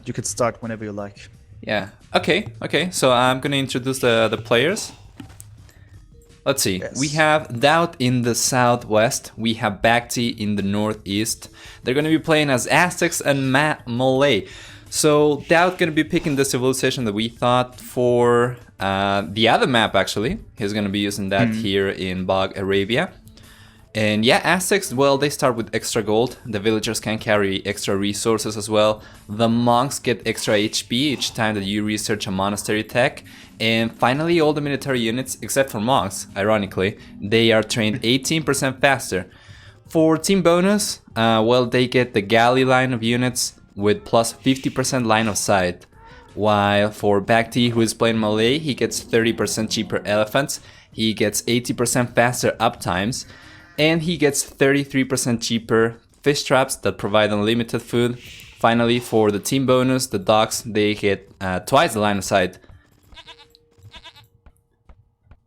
You could start whenever you like. Yeah. Okay. So I'm gonna introduce the players. Let's see. Yes. We have Daut in the southwest. We have BacT in the northeast. They're gonna be playing as Aztecs and Malay. So Daut gonna be picking the civilization that we thought for the other map. Actually, he's gonna be using that here in Bog Arabia. And yeah, Aztecs, well, they start with extra gold. The villagers can carry extra resources as well. The monks get extra HP each time that you research a monastery tech. And finally, all the military units, except for monks, ironically, they are trained 18% faster. For team bonus, well, they get the galley line of units with plus 50% line of sight. While for BacT, who is playing Malay, he gets 30% cheaper elephants. He gets 80% faster uptimes. And he gets 33% cheaper fish traps that provide unlimited food. Finally, for the team bonus, the dogs, they get twice the line of sight.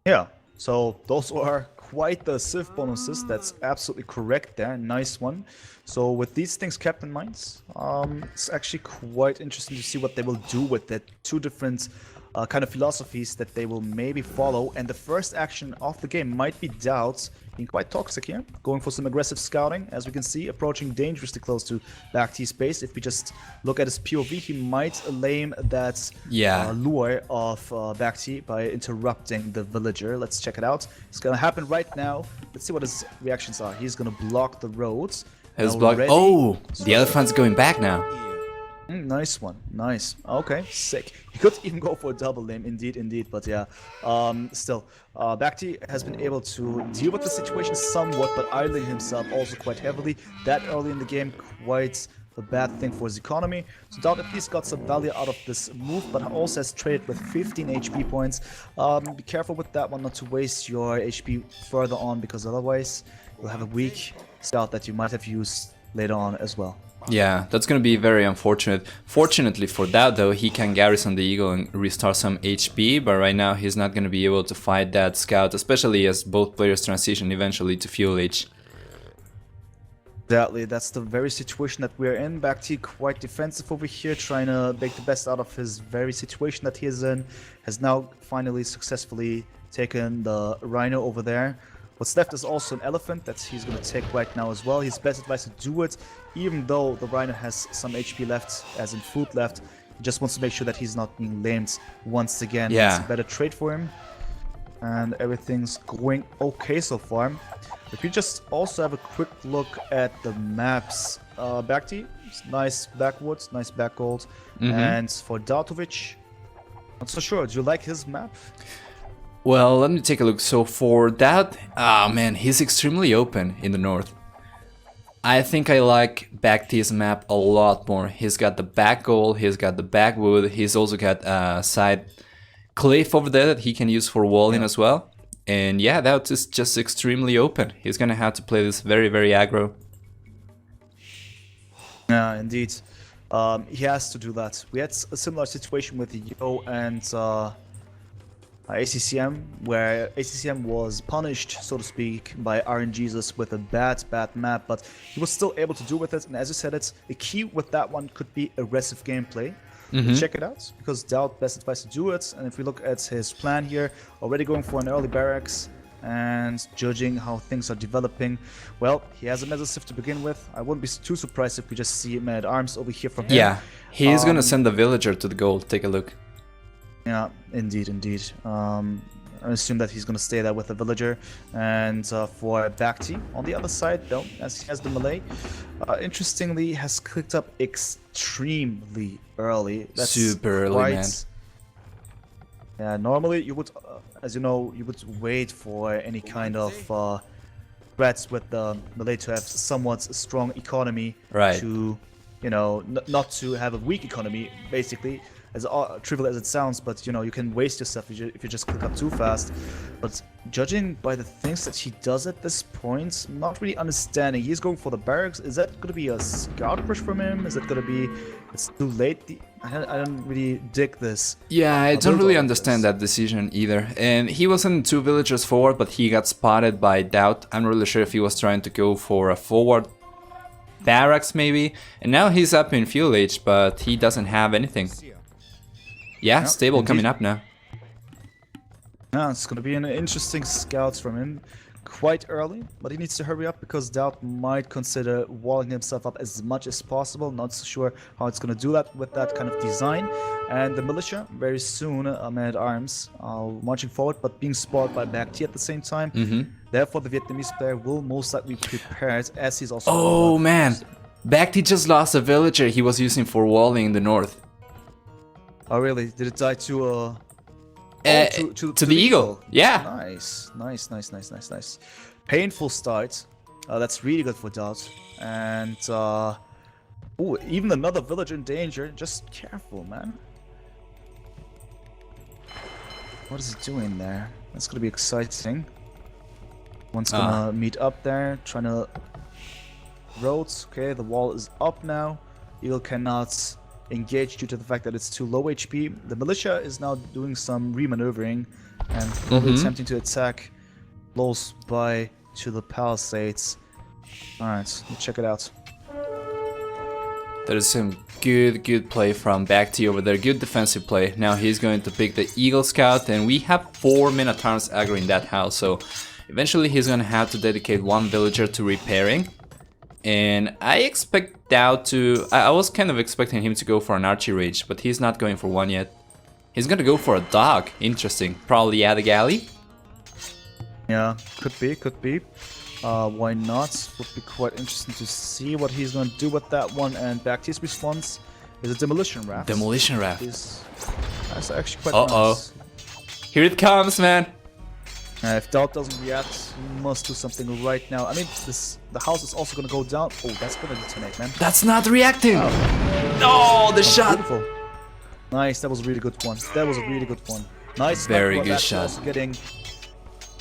Yeah, so those are quite the civ bonuses. That's absolutely correct there. Nice one. So with these things kept in mind, it's actually quite interesting to see what they will do with the two different kind of philosophies that they will maybe follow. And the first action of the game might be Daut, being quite toxic here, going for some aggressive scouting, as we can see, approaching dangerously close to BacT's base. If we just look at his POV, he might lame that lure of BacT by interrupting the villager. Let's check it out. It's gonna happen right now. Let's see what his reactions are. He's gonna block the roads. Oh, the elephant's going back now. Nice one, nice. Okay, sick. He could even go for a double lame, indeed. But yeah, still, BacT has been able to deal with the situation somewhat, but idling himself also quite heavily. That early in the game, quite a bad thing for his economy. So Daut at least got some value out of this move, but also has traded with 15 HP points. Be careful with that one, not to waste your HP further on, because otherwise you'll have a weak scout that you might have used later on as well. Yeah, that's gonna be very unfortunate. Fortunately for that though, he can garrison the eagle and restore some HP, but right now he's not gonna be able to fight that scout, especially as both players transition eventually to fuel age. Exactly, that's the very situation that we're in. BacT quite defensive over here, trying to make the best out of his very situation that he is in. Has now finally successfully taken the rhino over there. What's left is also an elephant that he's going to take right now as well. He's best advised to do it, even though the rhino has some HP left, as in food left. He just wants to make sure that he's not being lamed once again. Yeah. It's a better trade for him. And everything's going okay so far. If we just also have a quick look at the maps. BacT, nice backwoods, nice back gold. And for Dautovic, not so sure. Do you like his map? Well, let me take a look. So for that, man, he's extremely open in the north. I think I like BacT's map a lot more. He's got the back gold, he's got the backwood, he's also got a side cliff over there that he can use for walling as well. And yeah, that is just extremely open. He's gonna have to play this very, very aggro. Yeah, indeed. He has to do that. We had a similar situation with Yo and ACCM, where ACCM was punished, so to speak, by RNGesus with a bad map, but he was still able to do with it. And as you said, it's the key with that one could be aggressive gameplay. Check it out, because Daut best advised to do it. And if we look at his plan here, already going for an early barracks and judging how things are developing, well, he has a Mesosiv to begin with. I wouldn't be too surprised if we just see Man at Arms over here from him. Yeah, he's gonna send the villager to the gold. Take a look. Yeah, indeed. I assume that he's going to stay there with the villager. And for BacT, on the other side, though, as he has the Malay, interestingly, has clicked up extremely early. That's super early, man. Yeah, normally you would, as you know, you would wait for any kind of threats with the Malay to have somewhat strong economy, right? To, you know, not to have a weak economy, basically. As trivial as it sounds, but you know, you can waste yourself if you just click up too fast. But judging by the things that he does at this point, not really understanding. He's going for the barracks. Is that going to be a scout push from him? Is it going to be it's too late? I don't really dig this. Yeah, I don't really understand that decision either. And he was sending 2 villagers forward, but he got spotted by Daut. I'm not really sure if he was trying to go for a forward barracks maybe, and now he's up in fuel age, but he doesn't have anything. Yeah, Yep, stable indeed. coming up now. Yeah, it's gonna be an interesting scout from him. Quite early, but he needs to hurry up because Daut might consider walling himself up as much as possible. Not so sure how it's gonna do that with that kind of design. And the militia, very soon, men-at-arms, marching forward, but being spotted by BacT at the same time. Therefore, the Vietnamese player will most likely be prepared, as he's also... Oh man, BacT just lost a villager he was using for walling in the north. Oh really? Did it die to To the eagle. Yeah. Nice. Painful start. That's really good for Daut. And ooh, even another villager in danger. Just careful, man. What is he doing there? That's gonna be exciting. One's gonna meet up there, trying to roads. Okay, the wall is up now. Eagle cannot engage due to the fact that it's too low HP. The militia is now doing some re-maneuvering and probably attempting to attack close by to the palisades. Alright, let's check it out. There is some good play from BacT over there, good defensive play. Now he's going to pick the Eagle Scout, and we have 4 men-at-arms aggro in that house, so eventually he's gonna have to dedicate 1 villager to repairing. And I expect Daut to... I was kind of expecting him to go for an archery rage, but he's not going for one yet. He's gonna go for a dog. Interesting. Probably add a galley? Yeah, could be. Why not? Would be quite interesting to see what he's gonna do with that one. And BacT's response is a demolition raft. Demolition raft. That's actually quite nice. Here it comes, man. If Daut doesn't react, he must do something right now. I mean, the house is also gonna go down. Oh, that's gonna detonate, man. That's not reacting! No, the shot! Beautiful. Nice, that was a really good one. Nice. Very good shot. Also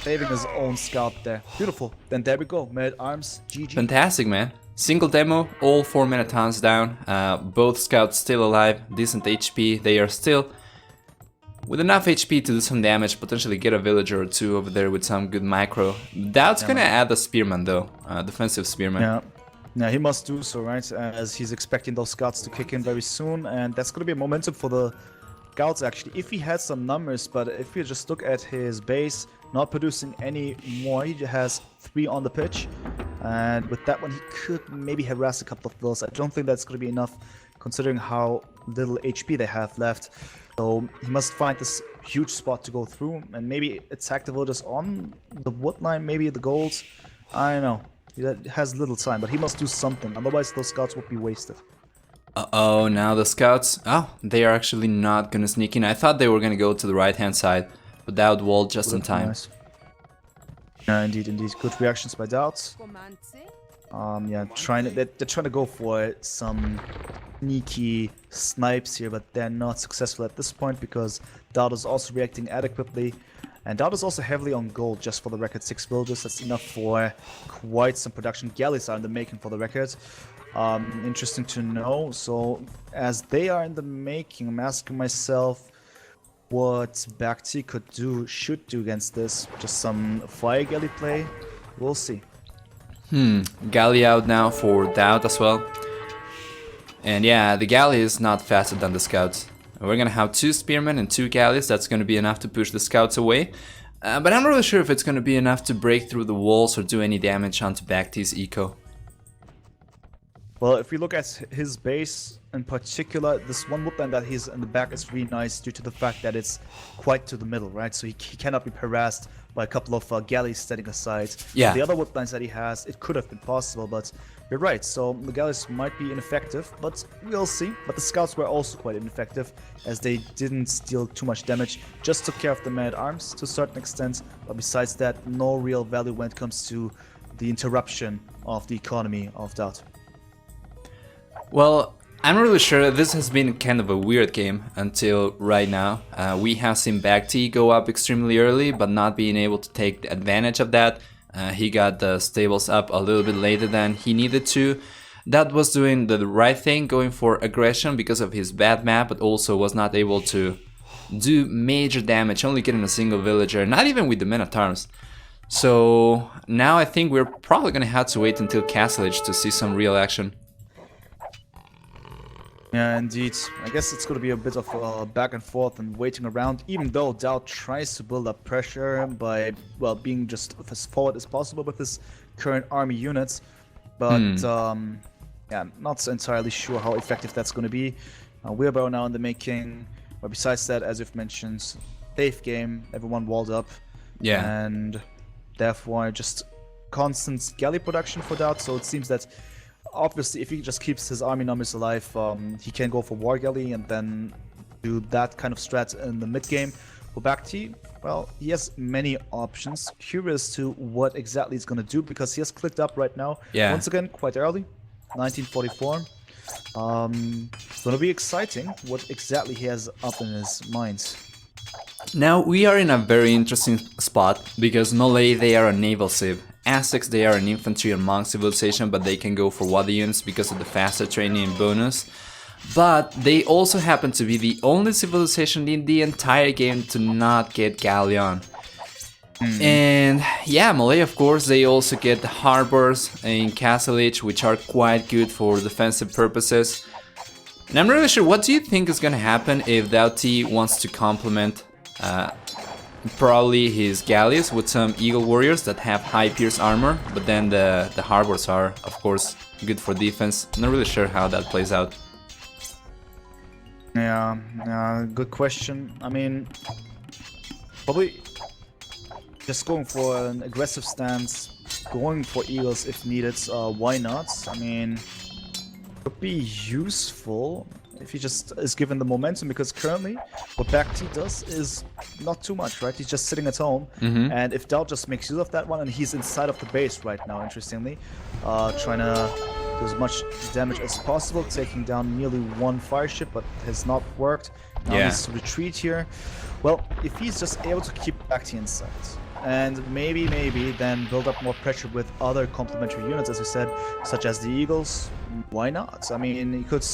saving his own scout there. Beautiful. Then there we go. Men-at-arms, GG. Fantastic, man. Single demo, all 4 men-at-arms down. Both scouts still alive, decent HP. They are still with enough HP to do some damage, potentially get a villager or 2 over there with some good micro. Daut's gonna add a spearman though, defensive spearman. Yeah, he must do so, right? As he's expecting those scouts to kick in very soon, and that's gonna be a momentum for the scouts actually. If he had some numbers, but if you just look at his base, not producing any more, he has 3 on the pitch, and with that one he could maybe harass a couple of those. I don't think that's gonna be enough, considering how little HP they have left. So he must find this huge spot to go through and maybe attack the villagers on the wood line, maybe the golds. I don't know. He has little time, but he must do something. Otherwise, those scouts would be wasted. Uh-oh, now the scouts... Oh, they are actually not gonna sneak in. I thought they were gonna go to the right-hand side, but Daut walled just in time. Nice. Yeah, indeed. Good reactions by Daut. Yeah, they're trying to go for some sneaky snipes here, but they're not successful at this point because Daut is also reacting adequately. And Daut is also heavily on gold, just for the record. 6 villages, that's enough for quite some production. Galleys are in the making for the record. Interesting to know. So, as they are in the making, I'm asking myself what BacT should do against this. Just some fire galley play. We'll see. Galley out now for Daut as well. And yeah, the galley is not faster than the scouts. We're gonna have 2 spearmen and 2 galleys. That's gonna be enough to push the scouts away. But I'm not really sure if it's gonna be enough to break through the walls or do any damage onto BacT's eco. Well, if we look at his base in particular, this one woodland that he's in the back is really nice due to the fact that it's quite to the middle, right? So he cannot be harassed by a couple of galleys standing aside. Yeah. The other woodlands that he has, it could have been possible, but you're right. So the galleys might be ineffective, but we'll see. But the scouts were also quite ineffective, as they didn't deal too much damage, just took care of the men-at-arms to a certain extent. But besides that, no real value when it comes to the interruption of the economy of Daut. Well, I'm not really sure. This has been kind of a weird game until right now. We have seen BacT go up extremely early, but not being able to take advantage of that. He got the stables up a little bit later than he needed to. That was doing the right thing, going for aggression because of his bad map, but also was not able to do major damage, only getting a single villager, not even with the men-at-arms. So now I think we're probably gonna have to wait until Castle Age to see some real action. Yeah, indeed. I guess it's going to be a bit of back and forth and waiting around, even though Daut tries to build up pressure by, well, being just as forward as possible with his current army units. But, yeah, not so entirely sure how effective that's going to be. Wheelbarrow now in the making. But besides that, as you've mentioned, safe game, everyone walled up. Yeah. And therefore, just constant galley production for Daut. So it seems that obviously, if he just keeps his army numbers alive, he can go for War Galley and then do that kind of strat in the mid game. For BacT, well, he has many options. Curious to what exactly he's going to do because he has clicked up right now. Yeah. Once again, quite early, 1944. It's going to be exciting what exactly he has up in his mind. Now we are in a very interesting spot because Malay, they are a naval civ. Aztecs, they are an infantry and monk civilization, but they can go for water units because of the faster training and bonus. But they also happen to be the only civilization in the entire game to not get galleon. And yeah, Malay, of course, they also get the harbors in Castle Age, which are quite good for defensive purposes. And I'm not really sure, what do you think is gonna happen if Daut wants to complement probably his galleys with some eagle warriors that have high pierce armor, but then the harbors are, of course, good for defense. Not really sure how that plays out. Yeah, good question. I mean, probably just going for an aggressive stance, going for eagles if needed. Why not? I mean, could be useful if he just is given the momentum, because currently what BacT does is not too much, right? He's just sitting at home, and if Daut just makes use of that one, and he's inside of the base right now, interestingly, trying to do as much damage as possible, taking down nearly one fire ship, but has not worked. Now Yeah. he's retreat here. Well, if he's just able to keep BacT inside, and maybe then build up more pressure with other complementary units, as you said, such as the Eagles, why not? I mean, he could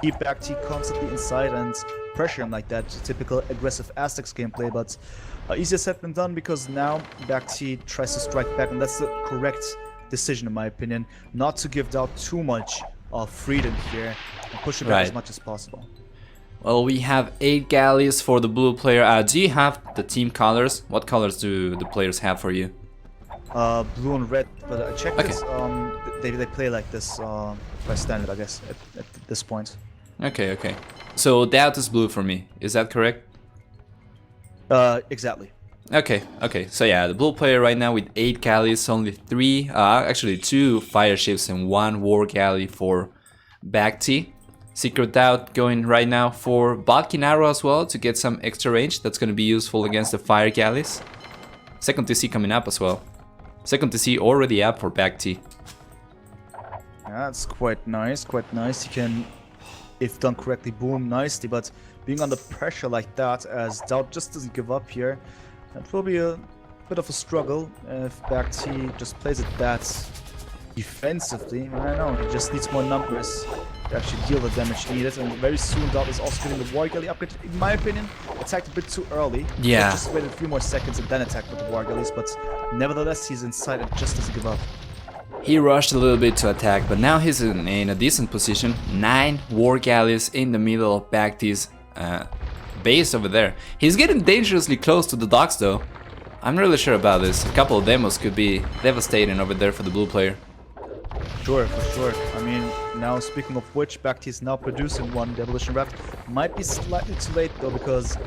keep BacT constantly inside and pressure him like that. Typical aggressive Aztecs gameplay, but easier said than done, because now BacT tries to strike back, and that's the correct decision in my opinion, not to give Daut too much freedom here and push it back as much as possible. Well, we have 8 galleys for the blue player. Do you have the team colors? What colors do the players have for you? Blue and red, but I checked Okay. it. They play like this by standard, I guess, at this point. Okay. So Daut is blue for me. Is that correct? Exactly. Okay. So yeah, the blue player right now with 8 galleys, only 3, actually 2 fire ships and 1 war galley for BacT. Secret Daut going right now for Balkan Arrow as well to get some extra range. That's going to be useful against the fire galleys. Second TC coming up as well. Second TC already up for BacT. Yeah, that's quite nice, He can, if done correctly, boom nicely, but being under pressure like that, as Daut just doesn't give up here, that will be a bit of a struggle if BacT just plays it that defensively. I don't know, he just needs more numbers to actually deal the damage needed, and very soon Daut is also getting the War Galley upgrade. In my opinion, attacked a bit too early. Yeah. Just waited a few more seconds and then attacked with the War Galleys, but nevertheless he's inside and just doesn't give up. He rushed a little bit to attack, but now he's in a decent position. 9 war galleys in the middle of BacT's base over there. He's getting dangerously close to the docks though. I'm not really sure about this. A couple of demos could be devastating over there for the blue player. Sure, for sure. I mean, now speaking of which, BacT is now producing one Demolition Raft. Might be slightly too late though, because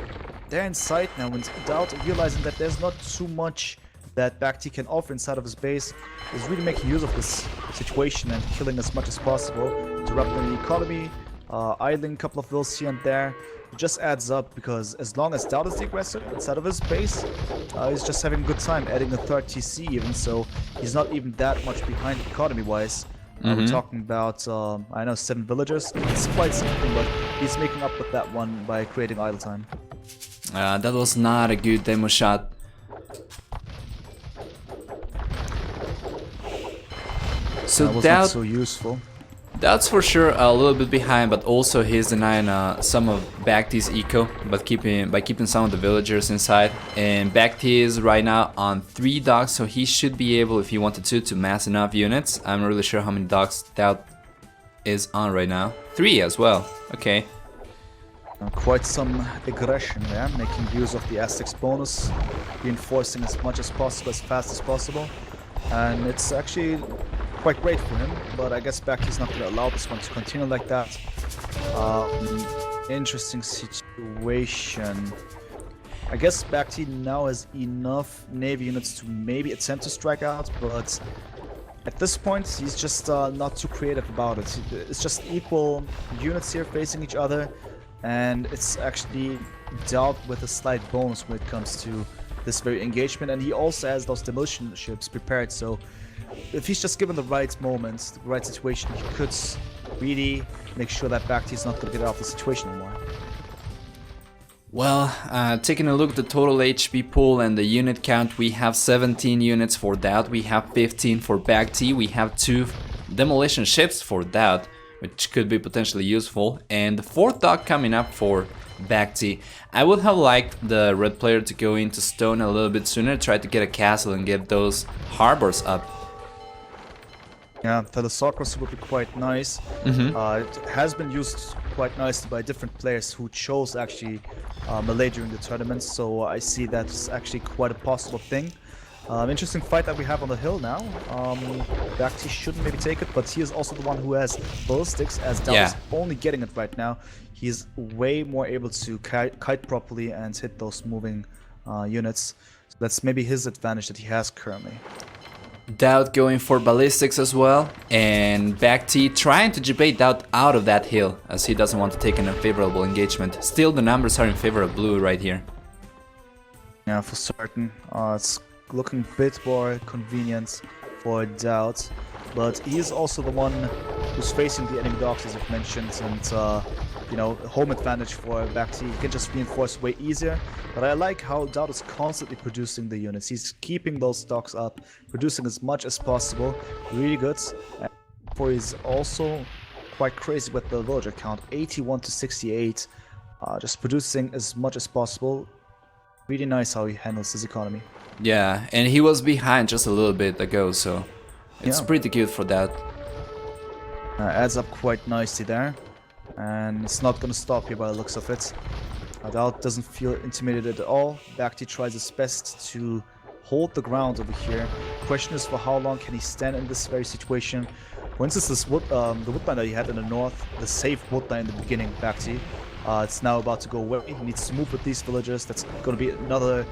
they're inside now, and Daut, realizing that there's not too much that BacT can offer inside of his base, is really making use of this situation and killing as much as possible, interrupting the economy, idling a couple of vills here and there. It just adds up, because as long as Daut is the aggressor inside of his base, he's just having a good time, adding a third TC even, so he's not even that much behind economy-wise. We're talking about, I know, 7 villagers. It's quite something, but he's making up with that one by creating idle time. That was not a good demo shot. So that was not so useful. That's for sure a little bit behind, but also he's denying some of BacT's eco, but keeping some of the villagers inside. And BacT is right now on 3 docks, so he should be able, if he wanted to mass enough units. I'm not really sure how many docks Daut is on right now. 3 as well. Okay. Quite some aggression there, making use of the Aztecs bonus, reinforcing as much as possible, as fast as possible. And it's actually quite great for him, but I guess BacT's not going to allow this one to continue like that. Interesting situation. I guess BacT now has enough Navy units to maybe attempt to strike out, but at this point he's just not too creative about it. It's just equal units here facing each other, and it's actually Daut with a slight bonus when it comes to this very engagement, and he also has those demolition ships prepared, so if he's just given the right moments, the right situation, he could really make sure that BacT is not going to get out of the situation anymore. Well, taking a look at the total HP pool and the unit count, we have 17 units for Daut, we have 15 for BacT, we have 2 demolition ships for Daut, which could be potentially useful, and the 4th dock coming up for BacT. I would have liked the red player to go into stone a little bit sooner, try to get a castle and get those harbors up. Yeah, Thalassocracy would be quite nice. It has been used quite nicely by different players who chose actually melee during the tournaments, so I see that's actually quite a possible thing. Interesting fight that we have on the hill now. BacT shouldn't maybe take it, but he is also the one who has ballistics, as Daut is only getting it right now. He is way more able to kite properly and hit those moving units. So that's maybe his advantage that he has currently. Daut going for ballistics as well, and BacT trying to debate Daut out of that hill, as he doesn't want to take an unfavorable engagement. Still, the numbers are in favor of blue right here. Yeah, for certain. It's looking a bit more convenient for Daut, but he is also the one who's facing the enemy docks, as you've mentioned, and you know, home advantage for BacT. He can just reinforce way easier, but I like how Daut is constantly producing the units. He's keeping those docks up, producing as much as possible. Really good. For he's also quite crazy with the villager count, 81 to 68, just producing as much as possible. Really nice how he handles his economy. Yeah, and he was behind just a little bit ago, so it's pretty good for that. Adds up quite nicely there, and it's not gonna stop here by the looks of it. Daut doesn't feel intimidated at all. BacT tries his best to hold the ground over here. Question is, for how long can he stand in this very situation? For instance, this the woodline that he had in the north, the safe woodline in the beginning, BacT, it's now about to go away. He needs to move with these villagers. That's going to be another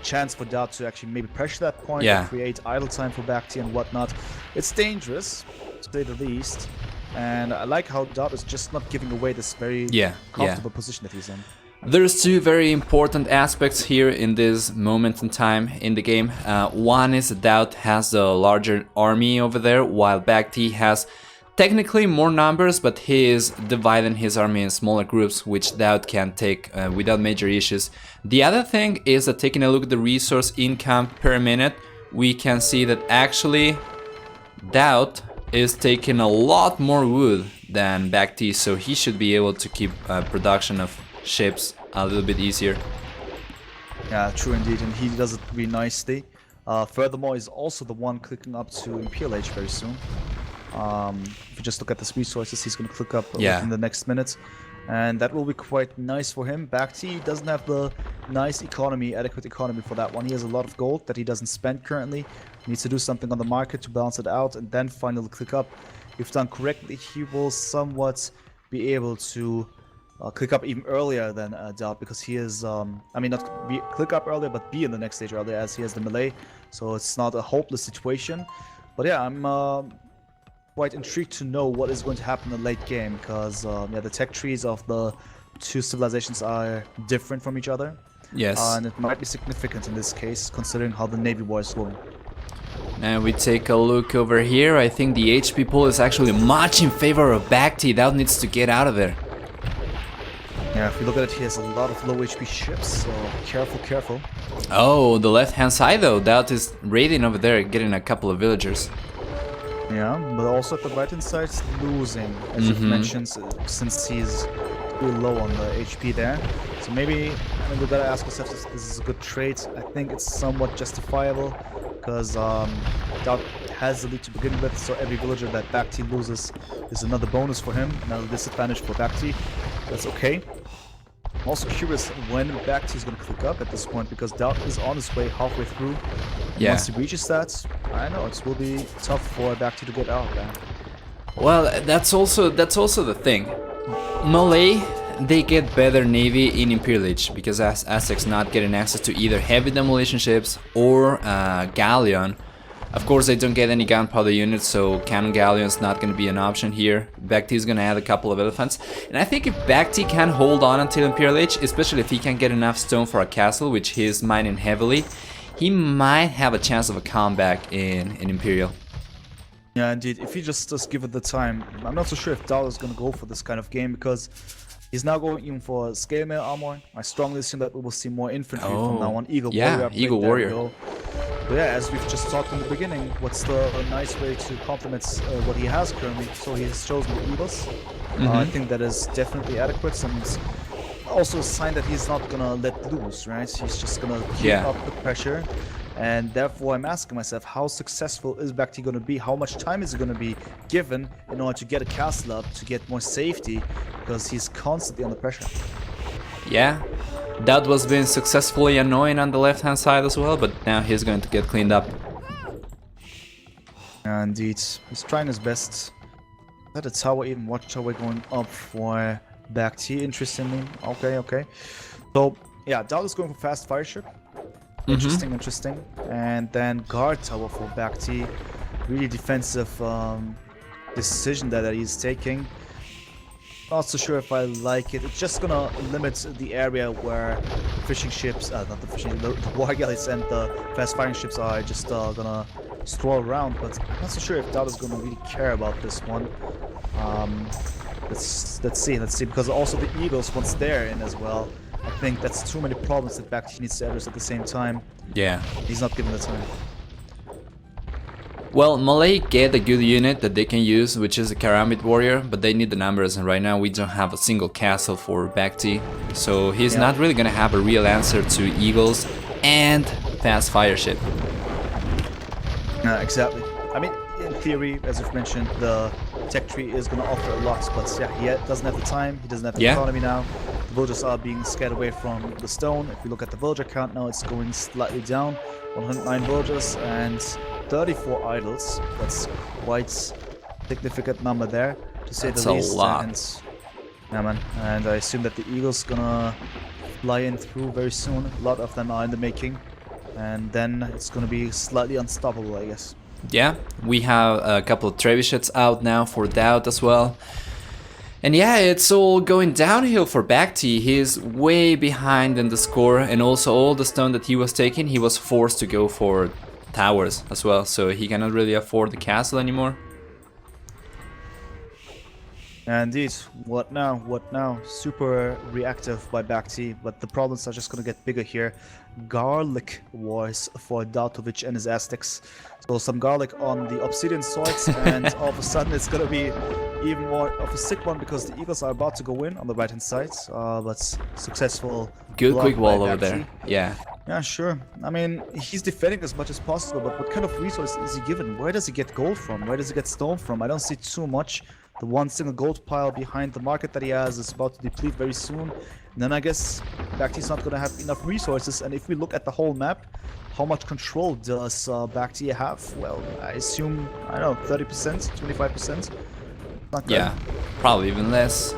chance for Daut to actually maybe pressure that point, and create idle time for BacT and whatnot. It's dangerous, to say the least, and I like how Daut is just not giving away this very comfortable position that he's in. There's 2 very important aspects here in this moment in time in the game. One is that Daut has the larger army over there, while BacT has technically more numbers, but he is dividing his army in smaller groups, which Daut can take without major issues. The other thing is that, taking a look at the resource income per minute, we can see that actually Daut is taking a lot more wood than BacT, so he should be able to keep production of ships a little bit easier. Yeah, true indeed, and he does it really nicely. Furthermore, he's also the one clicking up to Imperial Age very soon. If you just look at his resources, he's going to click up within the next minute, and that will be quite nice for him. BacT doesn't have the nice economy, adequate economy for that one. He has a lot of gold that he doesn't spend currently. He needs to do something on the market to balance it out, and then finally click up. If done correctly, he will somewhat be able to click up even earlier than Daut, because he is, I mean, not click up earlier, but be in the next stage earlier, as he has the melee, so it's not a hopeless situation. But yeah, I'm quite intrigued to know what is going to happen in the late game, because yeah, the tech trees of the 2 civilizations are different from each other. Yes. And it might be significant in this case, considering how the Navy War is going. And we take a look over here. I think the HP pool is actually much in favor of BacT. Daut needs to get out of there. Yeah, if you look at it, he has a lot of low HP ships, so careful, careful. Oh, the left hand side though, Daut is raiding over there, getting a couple of villagers. Yeah, but also at the right-hand side, losing, as you've mentioned, since he's really low on the HP there. So maybe, I mean, we gotta ask ourselves if this is a good trade. I think it's somewhat justifiable, because Daut has the lead to begin with, so every villager that BacT loses is another bonus for him, another disadvantage for BacT. That's okay. I'm also curious when BacT is going to click up at this point, because Daut is on his way halfway through. Yeah. Once he reaches that, I know it will be tough for BacT to get out there. Well, that's also the thing. Malay, they get better navy in Imperial Age because Aztecs not getting access to either heavy demolition ships or galleon. Of course, they don't get any gunpowder units, so cannon galleon's not going to be an option here. BacT is going to add a couple of elephants, and I think if BacT can hold on until Imperial Age, especially if he can get enough stone for a castle, which he is mining heavily, he might have a chance of a comeback in Imperial. Yeah, indeed. If he just give it the time, I'm not so sure if Daut is going to go for this kind of game, because he's now going even for scale mail armor. I strongly assume that we will see more infantry from now on. Eagle Warrior. Eagle Warrior. But yeah, as we've just talked in the beginning, what's the nice way to complement what he has currently? So he has chosen the Eagles. I think that is definitely adequate, and also a sign that he's not gonna let loose, right? He's just gonna keep up the pressure. And therefore, I'm asking myself, how successful is BacT going to be? How much time is it going to be given in order to get a castle up, to get more safety? Because he's constantly under pressure. Yeah, that was being successfully annoying on the left-hand side as well, but now he's going to get cleaned up. Indeed, he's trying his best. That a tower, even watchtower going up for BacT, interestingly. Okay. So, yeah, Daut is going for fast fire ship. Interesting. And then guard tower for BacT. Really defensive decision that he's taking. Not so sure if I like it. It's just gonna limit the area where fishing ships, not the fishing, the war galleys and the fast firing ships are just gonna stroll around. But I'm not so sure if Daut is gonna really care about this one. Let's see, because also the Eagles, once they're in as well, I think that's too many problems that BacT needs to address at the same time. Yeah. He's not given the time. Well, Malay get a good unit that they can use, which is a Karambit Warrior, but they need the numbers, and right now we don't have a single castle for BacT, so he's not really gonna have a real answer to Eagles and fast fire ship. Exactly. I mean, in theory, as you've mentioned, the tech tree is gonna offer a lot, but yeah, he doesn't have the time, he doesn't have the economy now. The villagers are being scared away from the stone. If we look at the villager count now, it's going slightly down. 109 villagers and 34 idols. That's quite significant number there, to say the least. That's a lot. And, yeah, man. And I assume that the Eagles gonna fly in through very soon. A lot of them are in the making, and then it's gonna be slightly unstoppable, I guess. Yeah, we have a couple of trebuchets out now for Daut as well. And yeah, it's all going downhill for BacT. He's way behind in the score, and also all the stone that he was taking, he was forced to go for towers as well, so he cannot really afford the castle anymore. Indeed, what now? Super reactive by BacT, but the problems are just gonna get bigger here. Garlic wars for Dautovich and his Aztecs. So some garlic on the obsidian swords, and all of a sudden it's gonna be even more of a sick one, because the Eagles are about to go in on the right hand side, but successful. Good quick wall over BacT. there. Yeah. Yeah, sure. I mean, he's defending as much as possible, but what kind of resource is he given? Where does he get gold from? Where does he get stone from? I don't see too much. The one single gold pile behind the market that he has is about to deplete very soon. And then I guess BacT's not going to have enough resources. And if we look at the whole map, how much control does BacT have? Well, I assume, I don't know, 30%, 25%? Not good. Yeah, probably even less.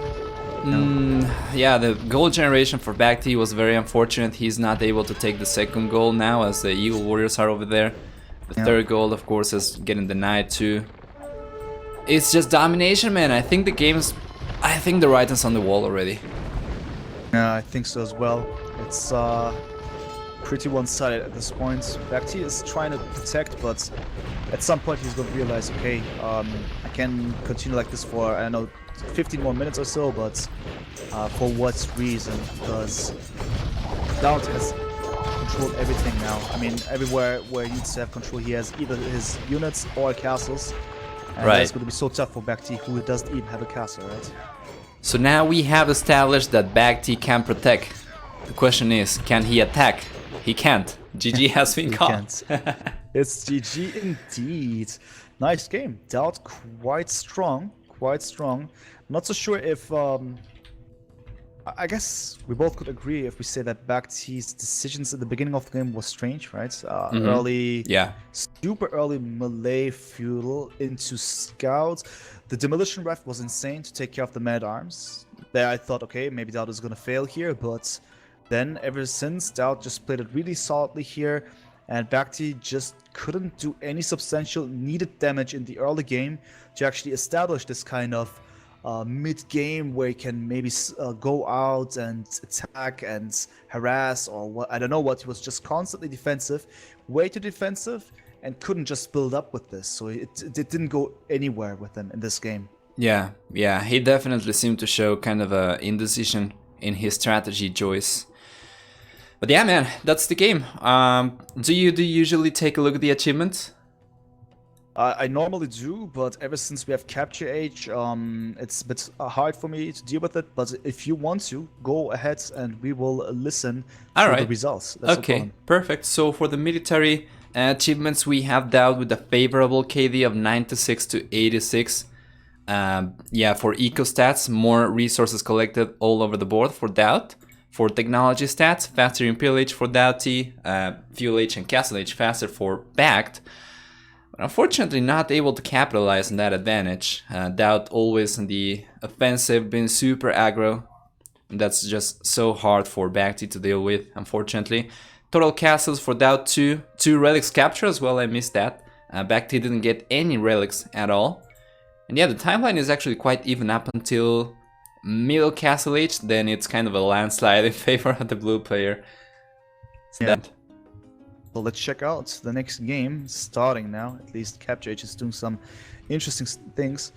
Yeah, the gold generation for BacT was very unfortunate. He's not able to take the second goal now, as the Eagle Warriors are over there. The third goal, of course, is getting denied too. It's just domination, man. I think the writing's on the wall already. Yeah, I think so as well. It's pretty one-sided at this point. BacT is trying to protect, but at some point he's going to realize, okay, I can continue like this for, I don't know, 15 more minutes or so, but for what reason? Because Daut has controlled everything now. I mean, everywhere where he needs to have control, he has either his units or castles. And Right. that's going to be so tough for BacT, who doesn't even have a castle, right? So now we have established that BacT can protect. The question is, can he attack? He can't. GG has been He caught. can't. It's GG indeed. Nice game. Daut quite strong. Quite strong. Not so sure if... I guess we both could agree if we say that BacT's decisions at the beginning of the game was strange, right? Early... Yeah. Super early melee feudal into scouts. The demolition ref was insane to take care of the mad-arms. There I thought, okay, maybe Daut is gonna fail here, but then ever since, Daut just played it really solidly here, and BacT just couldn't do any substantial needed damage in the early game to actually establish this kind of mid-game where he can maybe go out and attack and harass or what, I don't know what. He was just constantly defensive, way too defensive, and couldn't just build up with this. So it didn't go anywhere with him in this game. Yeah, he definitely seemed to show kind of a indecision in his strategy choice. But yeah, man, that's the game. Do you usually take a look at the achievements? I normally do, but ever since we have Capture Age, it's a bit hard for me to deal with it. But if you want to, go ahead and we will listen to the results. That's okay, perfect. So for the military achievements, we have Daut with a favorable KD of 96 to 86. Yeah, for eco stats, more resources collected all over the board for Daut. For technology stats, faster Imperial Age for Daut, Fuel Age and Castle Age faster for BacT. But unfortunately not able to capitalize on that advantage. Daut always in the offensive, been super aggro. And that's just so hard for BacT to deal with, unfortunately. Total castles for Daut 2 relics capture as well, I missed that. BacT didn't get any relics at all. And yeah, the timeline is actually quite even up until middle Castle Age, then it's kind of a landslide in favor of the blue player. So let's check out the next game, starting now. At least Capture Age is doing some interesting things.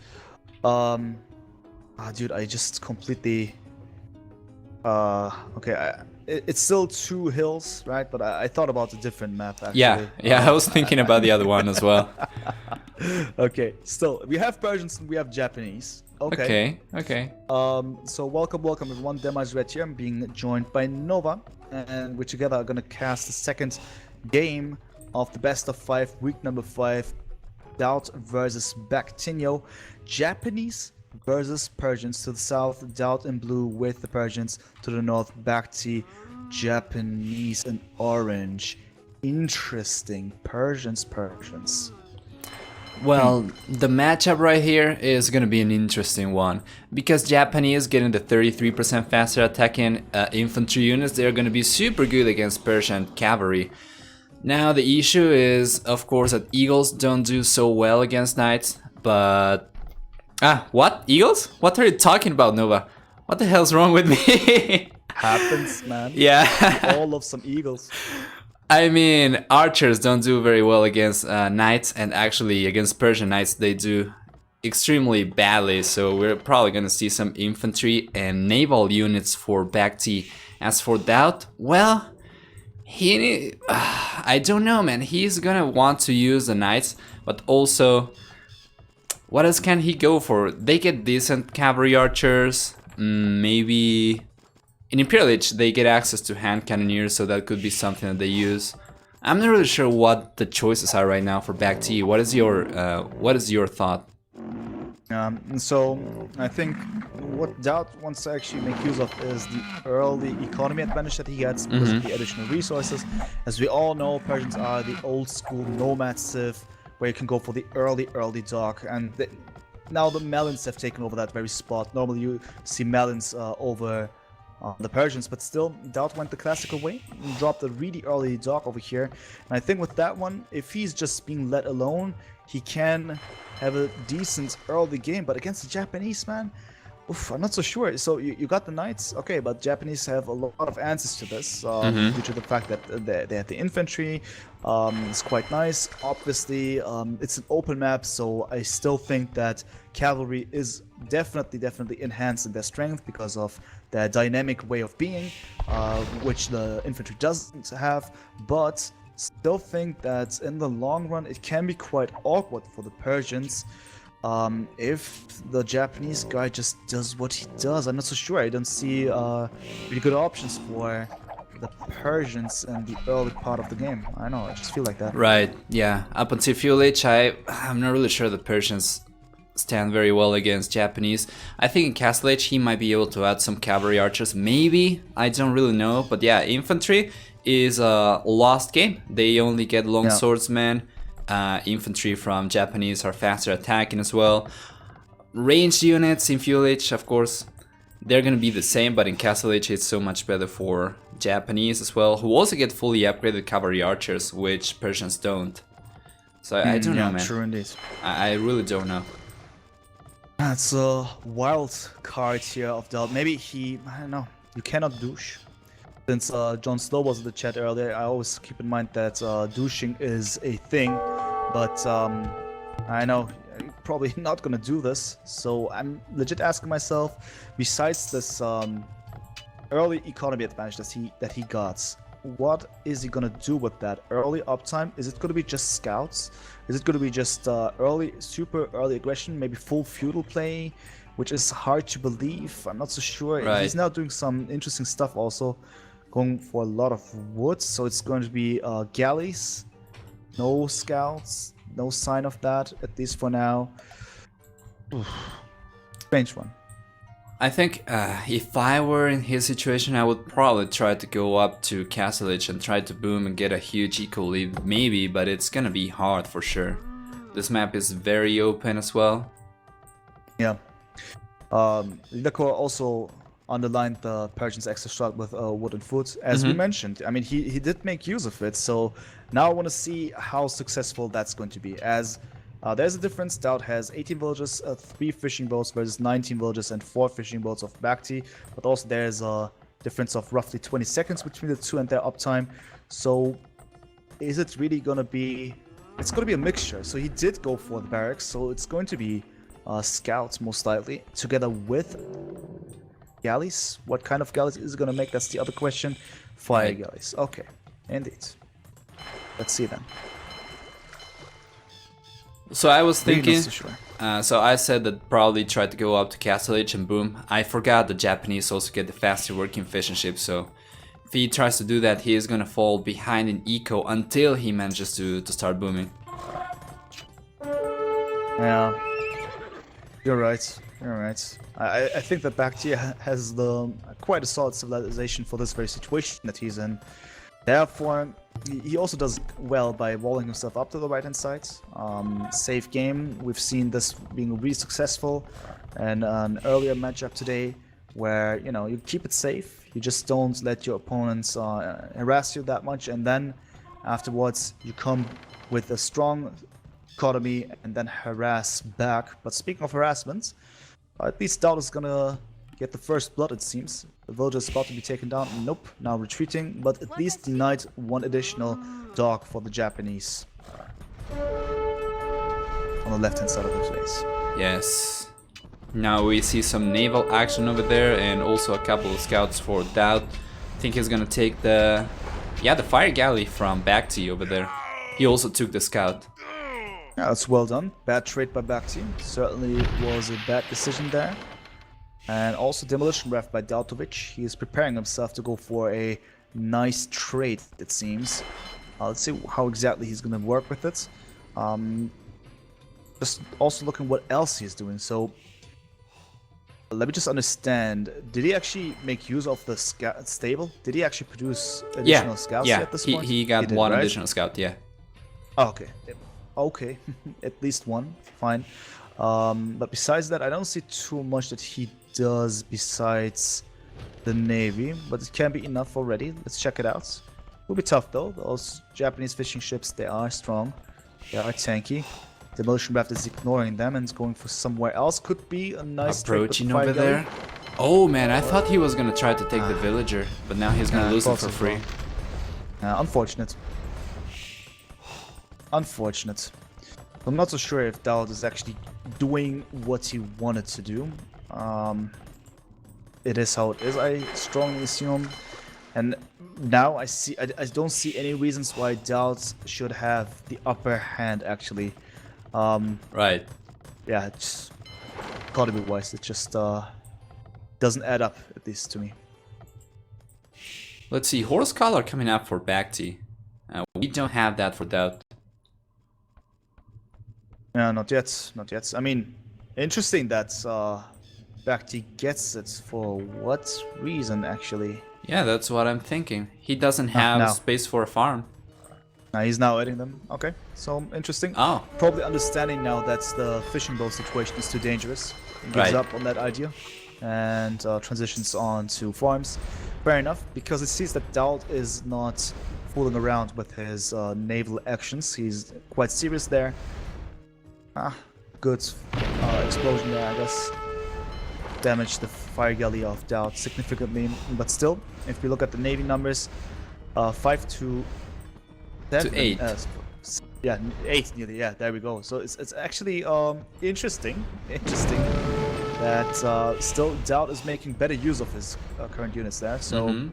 Dude, I just completely... okay, it's still 2 hills, right? But I thought about a different map, actually. Yeah, I was thinking about the other one as well. Okay, still, we have Persians and we have Japanese. Okay. So welcome everyone. Demi's Red here. I'm being joined by Nova, and we together are gonna cast the second game of the best of 5, week number 5. Daut versus BacT. Japanese versus Persians to the south. Daut in blue with the Persians to the north. BacT, Japanese in orange. Interesting. Persians. Well, the matchup right here is gonna be an interesting one, because Japanese getting the 33% faster attacking infantry units, they're gonna be super good against Persian cavalry. Now the issue is, of course, that Eagles don't do so well against Knights, but... what? Eagles? What are you talking about, Nova? What the hell's wrong with me? Happens, man. Yeah. We all love some Eagles. I mean, archers don't do very well against knights, and actually against Persian knights they do extremely badly, so we're probably gonna see some infantry and naval units for BacT. As for Daut, well, I don't know, man. He's gonna want to use the knights, but also, what else can he go for? They get decent cavalry archers, maybe... In Imperial Age, they get access to hand cannoneers, so that could be something that they use. I'm not really sure what the choices are right now for BacT. What is your thought? So I think what Daut wants to actually make use of is the early economy advantage that he gets because of the additional resources. As we all know, Persians are the old school nomad civ where you can go for the early dock, and now the Melons have taken over that very spot. Normally you see Melons over the Persians, but still Daut went the classical way and dropped a really early dock over here. And I think with that one, if he's just being let alone, he can have a decent early game. But against the Japanese, man, oof, I'm not so sure. So you got the Knights, okay, but Japanese have a lot of answers to this due to the fact that they have the infantry. It's quite nice. Obviously, it's an open map, so I still think that cavalry is definitely enhanced in their strength because of their dynamic way of being, which the infantry doesn't have. But still think that in the long run it can be quite awkward for the Persians. if the Japanese guy just does what he does. I'm not so sure. I don't see really good options for the Persians in the early part of the game. I know, I just feel like that. Right, yeah. Up until Fuel H, I'm not really sure the Persians stand very well against Japanese. I think in Castle Age he might be able to add some cavalry archers, maybe, I don't really know. But yeah, infantry is a lost game. They only get long swordsmen. Infantry from Japanese are faster attacking as well. Ranged units in Fuel Age, of course, they're gonna be the same, but in Castle Age it's so much better for Japanese as well, who also get fully upgraded cavalry archers, which Persians don't. So I don't know, man. True indeed. I really don't know. That's a wild card here of Daut. Maybe he, I don't know, you cannot douche. Since John Snow was in the chat earlier, I always keep in mind that douching is a thing, but I know you're probably not gonna do this, so I'm legit asking myself, besides this early economy advantage that he got, what is he gonna do with that early uptime? Is it gonna be just scouts? Is it gonna be just super early aggression, maybe full feudal play, which is hard to believe? I'm not so sure. Right. He's now doing some interesting stuff also, going for a lot of wood, so it's going to be galleys, no scouts, no sign of that, at least for now. Oof. Strange one. I think if I were in his situation, I would probably try to go up to Castle Age and try to boom and get a huge eco lead, maybe, but it's gonna be hard for sure. This map is very open as well. Yeah. Lidakor also underlined the Persians' extra shot with wooden foot, as we mentioned. I mean, he did make use of it, so now I want to see how successful that's going to be, as there's a difference. Daut has 18 villages, 3 fishing boats versus 19 villages and 4 fishing boats of BacT, but also there's a difference of roughly 20 seconds between the two and their uptime. So is it really going to be... It's going to be a mixture. So he did go for the barracks, so it's going to be scouts most likely, together with galleys. What kind of galleys is it going to make? That's the other question. Fire galleys. Okay, indeed. Let's see then. So I was thinking, So sure. so I said that probably try to go up to Castle Age and boom. I forgot the Japanese also get the faster working fishing ship, so if he tries to do that, he is gonna fall behind in eco until he manages to start booming. Yeah, you're right. You're right. I think that BacT has quite a solid civilization for this very situation that he's in. Therefore, he also does well by walling himself up to the right-hand side. Safe game. We've seen this being really successful in an earlier matchup today, where you keep it safe. You just don't let your opponents harass you that much, and then afterwards you come with a strong economy and then harass back. But speaking of harassment, at least Daut is gonna get the first blood, it seems. The villager is about to be taken down. Nope, now retreating, but at least denied one additional dog for the Japanese. On the left-hand side of the face. Yes. Now we see some naval action over there and also a couple of scouts for Daut. I think he's gonna take the fire galley from BacT over there. He also took the scout. Yeah, that's well done. Bad trade by BacT. Certainly was a bad decision there. And also demolition ref by Dautovic. He is preparing himself to go for a nice trade, it seems. Let's see how exactly he's going to work with it. Just also looking what else he's doing. So let me just understand. Did he actually make use of the stable? Did he actually produce additional scouts at this point? He got did, one right? additional scout, yeah. Oh, okay. Okay, at least one. Fine. But besides that, I don't see too much that he does besides the navy, but it can be enough already. Let's check it out. Will be tough though. Those Japanese fishing ships, they are strong, they are tanky. Demolition raft is ignoring them and is going for somewhere else. Could be a nice approaching over there. Oh man, I thought he was gonna try to take the villager, but now he's gonna lose it for free. Unfortunate. Unfortunate. I'm not so sure if Daut is actually doing what he wanted to do. It is how it is, I strongly assume. And now I don't see any reasons why Daut should have the upper hand, actually. Right. yeah, it's economy-wise, it just doesn't add up, at least to me. Let's see, Horse Collar coming up for BacT. We don't have that for Daut. Yeah, not yet, not yet. I mean, interesting that BacT gets it. For what reason, actually? Yeah, that's what I'm thinking. He doesn't have no. space for a farm. He's now adding them. Okay, so interesting. Oh. Probably understanding now that the fishing boat situation is too dangerous. He gives Right. up on that idea and transitions on to farms. Fair enough, because it sees that Daut is not fooling around with his naval actions. He's quite serious there. Good explosion there, I guess. Damaged the fire galley of Daut significantly, but still, if we look at the navy numbers, 5 to 7, To 8. Yeah, 8 nearly. Yeah, there we go. So it's actually interesting that still Daut is making better use of his current units there. So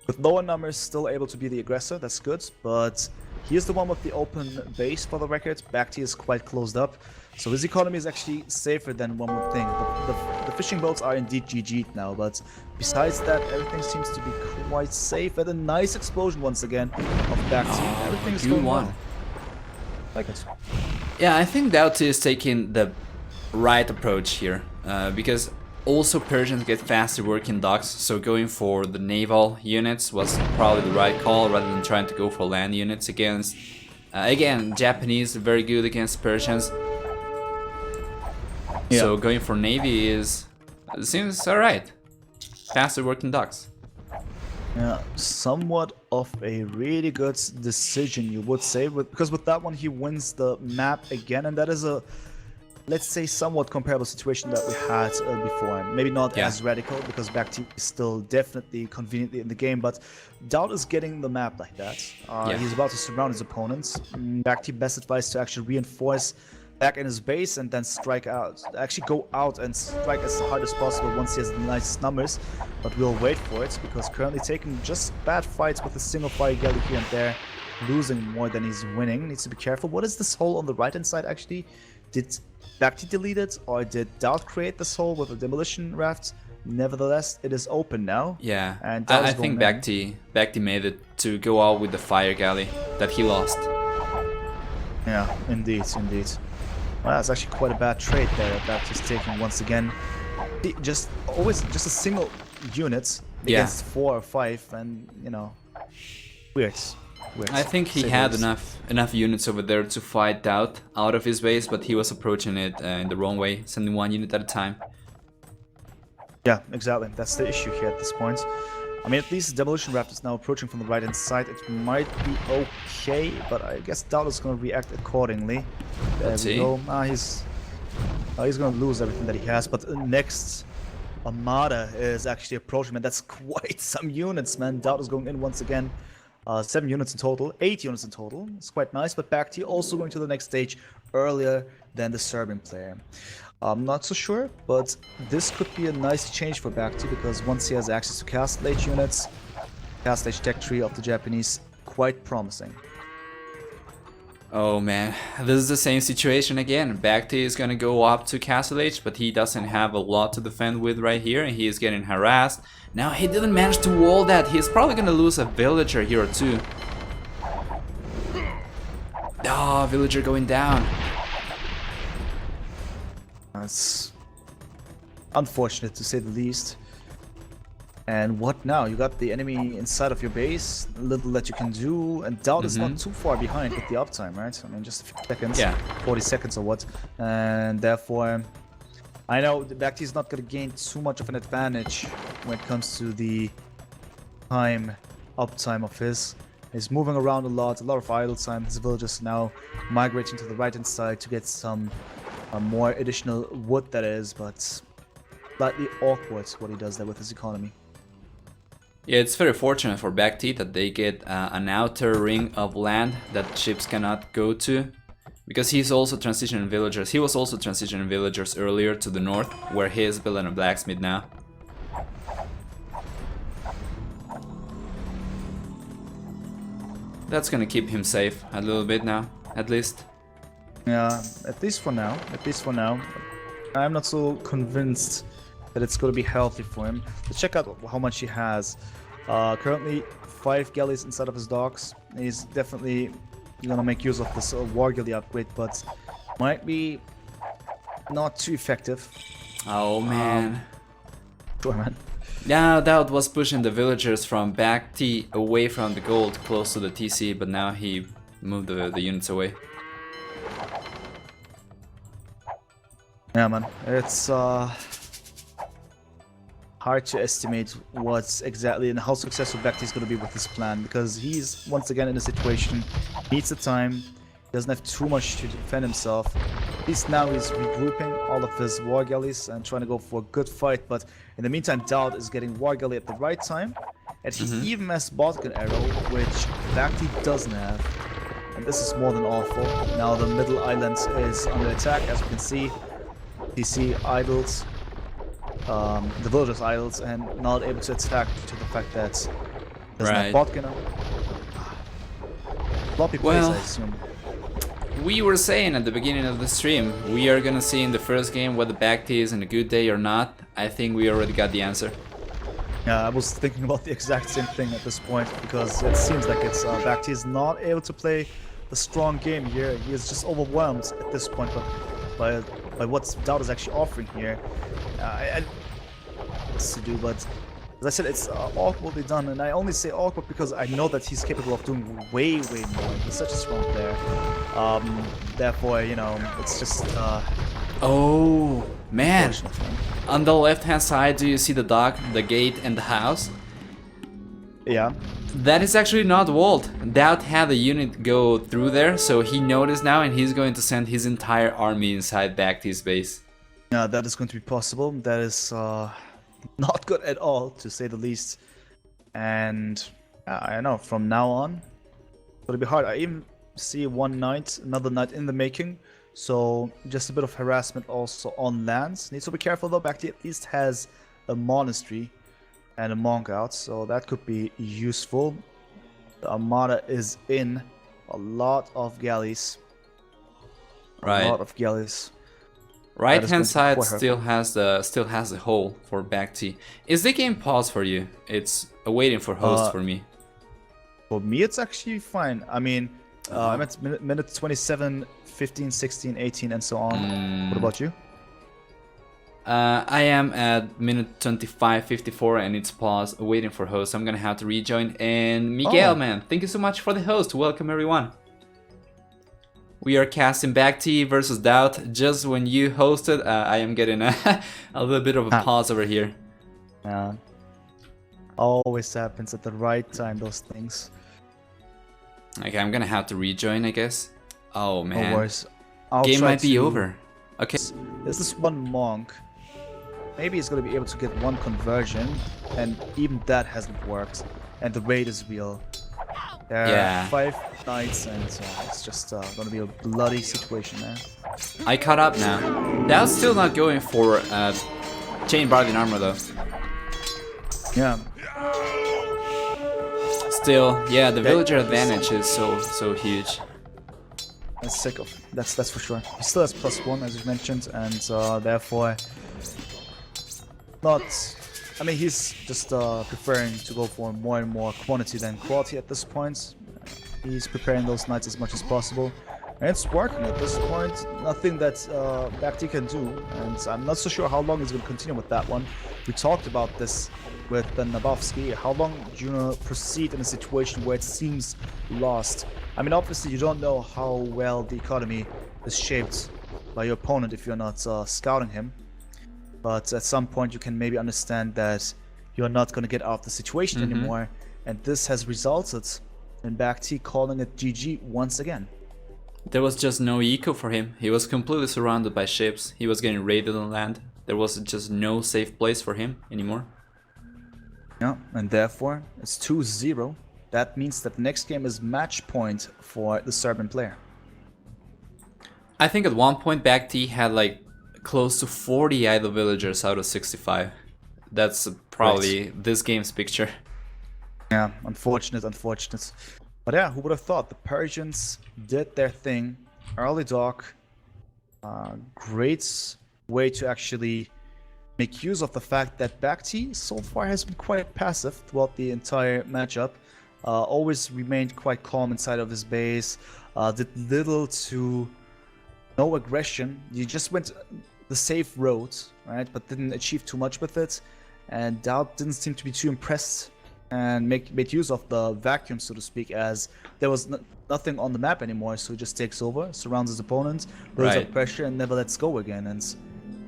with lower numbers, still able to be the aggressor. That's good, but he is the one with the open base for the record. BacT is quite closed up, so his economy is actually safer than one would think. The fishing boats are indeed GG'd now, but besides that, everything seems to be quite safe. And a nice explosion once again of BacT. Everything's going well. Like it. Yeah, I think Daut is taking the right approach here, because also Persians get faster working docks, so going for the naval units was probably the right call rather than trying to go for land units against, again, Japanese very good against Persians. Yeah. So going for navy seems alright. Faster working docks. Yeah, somewhat of a really good decision, you would say, because with that one he wins the map again, and that is a, let's say, somewhat comparable situation that we had before. Maybe not as radical, because BacT is still definitely conveniently in the game, but Daut is getting the map like that. He's about to surround his opponents. BacT best advised to actually reinforce back in his base and then strike out. Actually go out and strike as hard as possible once he has the nice numbers, but we'll wait for it, because currently taking just bad fights with a single fire galley here and there, losing more than he's winning. Needs to be careful. What is this hole on the right hand side actually? Did BacT delete it, or did Daut create this hole with a demolition raft? Nevertheless, it is open now. Yeah, and I think BacT made it to go out with the fire galley that he lost. Yeah, indeed. Well, that's actually quite a bad trade there that BacT is taking once again. Just a single unit against 4 or 5, and you know, weird. I think he had enough units over there to fight Daut out of his base, but he was approaching it in the wrong way, sending one unit at a time. Yeah, exactly. That's the issue here at this point. I mean, at least the demolition raft is now approaching from the right hand side. It might be okay, but I guess Daut is going to react accordingly. There we go. He's going to lose everything that he has, but next Armada is actually approaching, man. That's quite some units, man. Daut is going in once again. 7 units in total, 8 units in total. It's quite nice, but BacT also going to the next stage earlier than the Serbian player. I'm not so sure, but this could be a nice change for BacT, because once he has access to Castle Age units, Castle Age tech tree of the Japanese, quite promising. Oh man, this is the same situation again. BacT is gonna go up to Castle Age, but he doesn't have a lot to defend with right here, and he is getting harassed. Now he didn't manage to wall that. He's probably gonna lose a villager here or two. Oh, villager going down. That's unfortunate to say the least. And what now? You got the enemy inside of your base, little that you can do, and Daut is not too far behind with the uptime, right? I mean, just a few seconds, 40 seconds or what, and therefore, I know the BacT is not going to gain too much of an advantage when it comes to the uptime of his. He's moving around a lot of idle time. His villagers now migrating to the right-hand side to get some more additional wood, that is, but slightly awkward what he does there with his economy. Yeah, it's very fortunate for BacT that they get an outer ring of land that ships cannot go to, because he's also transitioning villagers. He was also transitioning villagers earlier to the north, where he is building a blacksmith now. That's gonna keep him safe a little bit now, at least. Yeah, at least for now. At least for now. I'm not so convinced that it's going to be healthy for him. Let's check out how much he has. Currently, 5 galleys inside of his docks. He's definitely going to make use of this war galley upgrade, but might be not too effective. Oh man. Sure, man. Yeah, Daut was pushing the villagers from BacT away from the gold close to the TC, but now he moved the units away. Yeah, man. It's hard to estimate what's exactly and how successful BacT is going to be with this plan, because he's once again in a situation, needs the time, doesn't have too much to defend himself. At least now he's regrouping all of his war galleys and trying to go for a good fight, but in the meantime Daut is getting war galley at the right time, and he even has Balkan arrow, which BacT doesn't have, and this is more than awful. Now the middle island is under attack, as you can see. DC idles, the villagers idles, and not able to attack due to the fact that doesn't have Balkan. Floppy plays, I assume. We were saying at the beginning of the stream, we are gonna see in the first game whether BacT is in a good day or not. I think we already got the answer. Yeah, I was thinking about the exact same thing at this point, because it seems like it's BacT is not able to play a strong game here. He is just overwhelmed at this point by what Daut is actually offering here. I to do, but as I said, it's awkwardly done, and I only say awkward because I know that he's capable of doing way more. He's such a strong player. Therefore, you know, it's just oh man, on the left hand side do you see the dock, the gate and the house? Yeah. That is actually not walled. Daut had a unit go through there, so he noticed now and he's going to send his entire army inside BacT's base. Yeah, that is going to be possible. That is not good at all, to say the least. And I know, from now on, it'll be hard. I even see another knight in the making. So just a bit of harassment also on lands. Needs to be careful though. BacT at least has a monastery and a monk out, so that could be useful. The armada is in a lot of galleys. Right. A lot of galleys. Right hand side still has the hole for BacT. Is the game paused for you? It's waiting for host for me. For me, it's actually fine. I mean, I'm at minute 27, 15, 16, 18, and so on. What about you? I am at minute 25:54 and it's paused, waiting for host. I'm gonna have to rejoin. And Miguel, man, thank you so much for the host. Welcome everyone. We are casting BacT versus Daut. Just when you hosted, I am getting a little bit of a pause over here. Yeah, always happens at the right time, those things. Okay, I'm gonna have to rejoin, I guess. Oh man, no worries. Game might be over. Okay. There's this one monk. Maybe he's gonna be able to get one conversion, and even that hasn't worked. And the raid is real. There are 5 knights, and it's just gonna be a bloody situation there. I caught up now. Daut's still not going for chain barley armor though. Yeah. Still, yeah, the villager advantage is so huge. That's sick of. That's for sure. He still has +1, as you mentioned, and therefore not. I mean, he's just preferring to go for more and more quantity than quality at this point. He's preparing those knights as much as possible, and it's working at this point. Nothing that BacT can do, and I'm not so sure how long he's going to continue with that one. We talked about this with the Nabovsky. How long do you proceed in a situation where it seems lost? I mean, obviously you don't know how well the economy is shaped by your opponent if you're not scouting him. But at some point you can maybe understand that you're not going to get out of the situation anymore. And this has resulted in BacT calling it GG once again. There was just no eco for him. He was completely surrounded by ships. He was getting raided on land. There was just no safe place for him anymore. Yeah, and therefore it's 2-0. That means that the next game is match point for the Serbian player. I think at one point BacT had like close to 40 idle villagers out of 65. That's probably this game's picture. Yeah, unfortunate. But yeah, who would have thought? The Persians did their thing, early dock. Great way to actually make use of the fact that BacT so far has been quite passive throughout the entire matchup. Always remained quite calm inside of his base. Did little to no aggression. You just went the safe road, right? But didn't achieve too much with it. And Daut didn't seem to be too impressed and made use of the vacuum, so to speak, as there was nothing on the map anymore. So he just takes over, surrounds his opponent, builds up pressure, and never lets go again. And so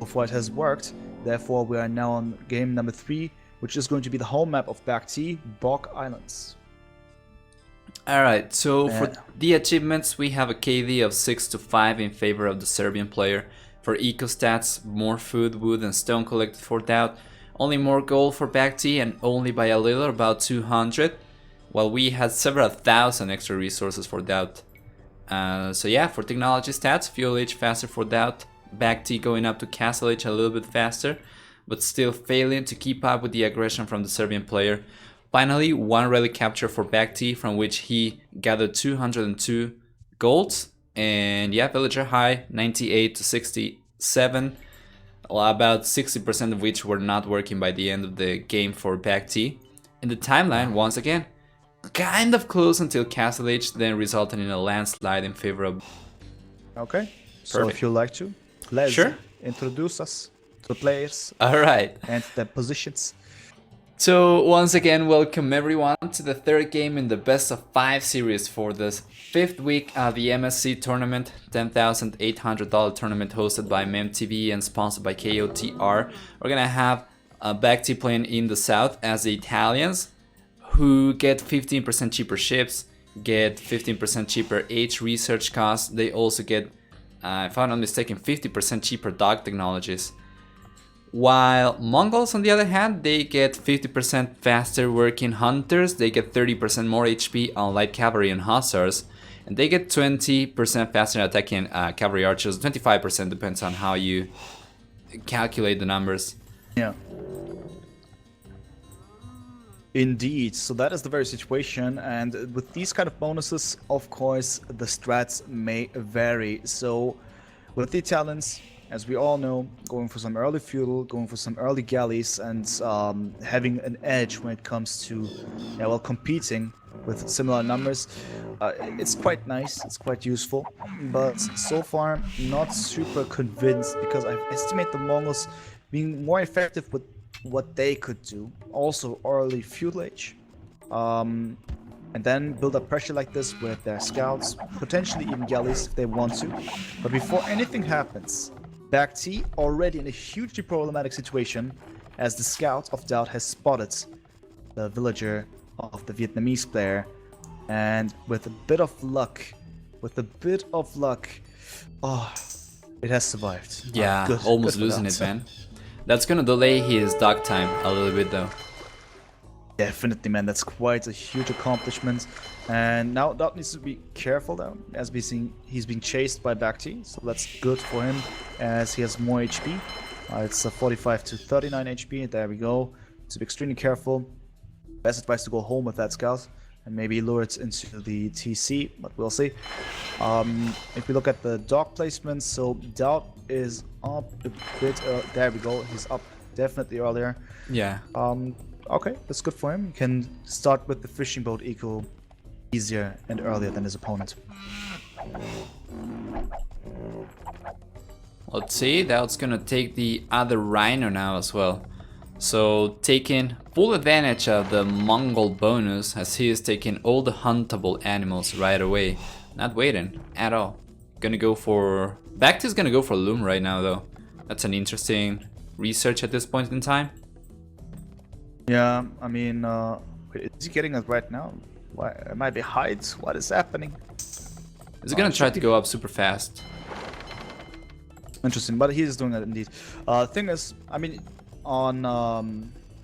far it has worked. Therefore, we are now on game number 3, which is going to be the home map of BacT, Bog Islands. Alright, so for the achievements, we have a KD of 6-5 in favor of the Serbian player. For eco stats, more food, wood, and stone collected for Daut. Only more gold for BacT, and only by a little, about 200. While we had several thousand extra resources for Daut. So yeah, for technology stats, fuel age faster for Daut. BacT going up to castle age a little bit faster, but still failing to keep up with the aggression from the Serbian player. Finally, one relic capture for BacT, from which he gathered 202 golds. And yeah, villager high, 98 to 67. About 60% of which were not working by the end of the game for BacT. In the timeline, once again, kind of close until castle age, then resulting in a landslide in favor of... Okay, so if you like to, let's introduce us to the players. Alright. And the positions. So once again, welcome everyone to the third game in the best of 5 series for this 5th week of the MSC tournament, $10,800 tournament hosted by MemTV and sponsored by KOTR. We're gonna have BacT playing in the south as the Italians, who get 15% cheaper ships, get 15% cheaper H research costs. They also get, if I'm not mistaken, 50% cheaper dog technologies. While Mongols, on the other hand, they get 50% faster working hunters, they get 30% more HP on light cavalry and hussars, and they get 20% faster attacking cavalry archers. 25% depends on how you calculate the numbers. Yeah. Indeed, so that is the very situation, and with these kind of bonuses, of course, the strats may vary. So with the Italians, as we all know, going for some early feudal, going for some early galleys, and having an edge when it comes to, competing with similar numbers, it's quite nice, it's quite useful, but so far not super convinced, because I estimate the Mongols being more effective with what they could do. Also early feudal age, and then build up pressure like this with their scouts, potentially even galleys if they want to. But before anything happens, BacT already in a hugely problematic situation, as the scout of Daut has spotted the villager of the Vietnamese player, and with a bit of luck, oh, it has survived. Yeah, almost losing it, man. That's gonna delay his dock time a little bit though. Definitely, man. That's quite a huge accomplishment. And now Daut needs to be careful though, as we see he's being chased by BacT, so that's good for him as he has more HP. It's 45 to 39 HP. There we go. To be extremely careful. Best advice to go home with that scout and maybe lure it into the TC, but we'll see. If we look at the dock placements, so Daut is up a bit. There we go. He's up definitely earlier. Yeah. Okay, that's good for him. He can start with the fishing boat eco easier and earlier than his opponent. Let's see, Daut's gonna take the other rhino now as well. So taking full advantage of the Mongol bonus, as he is taking all the huntable animals right away. Not waiting at all. Gonna go for... BacT is gonna go for Loom right now though. That's an interesting research at this point in time. Yeah, I mean, wait, is he getting it right now? Why? It might be height. What is happening? Is he gonna try to go up super fast? Interesting, but he is doing that indeed. Thing is, I mean, on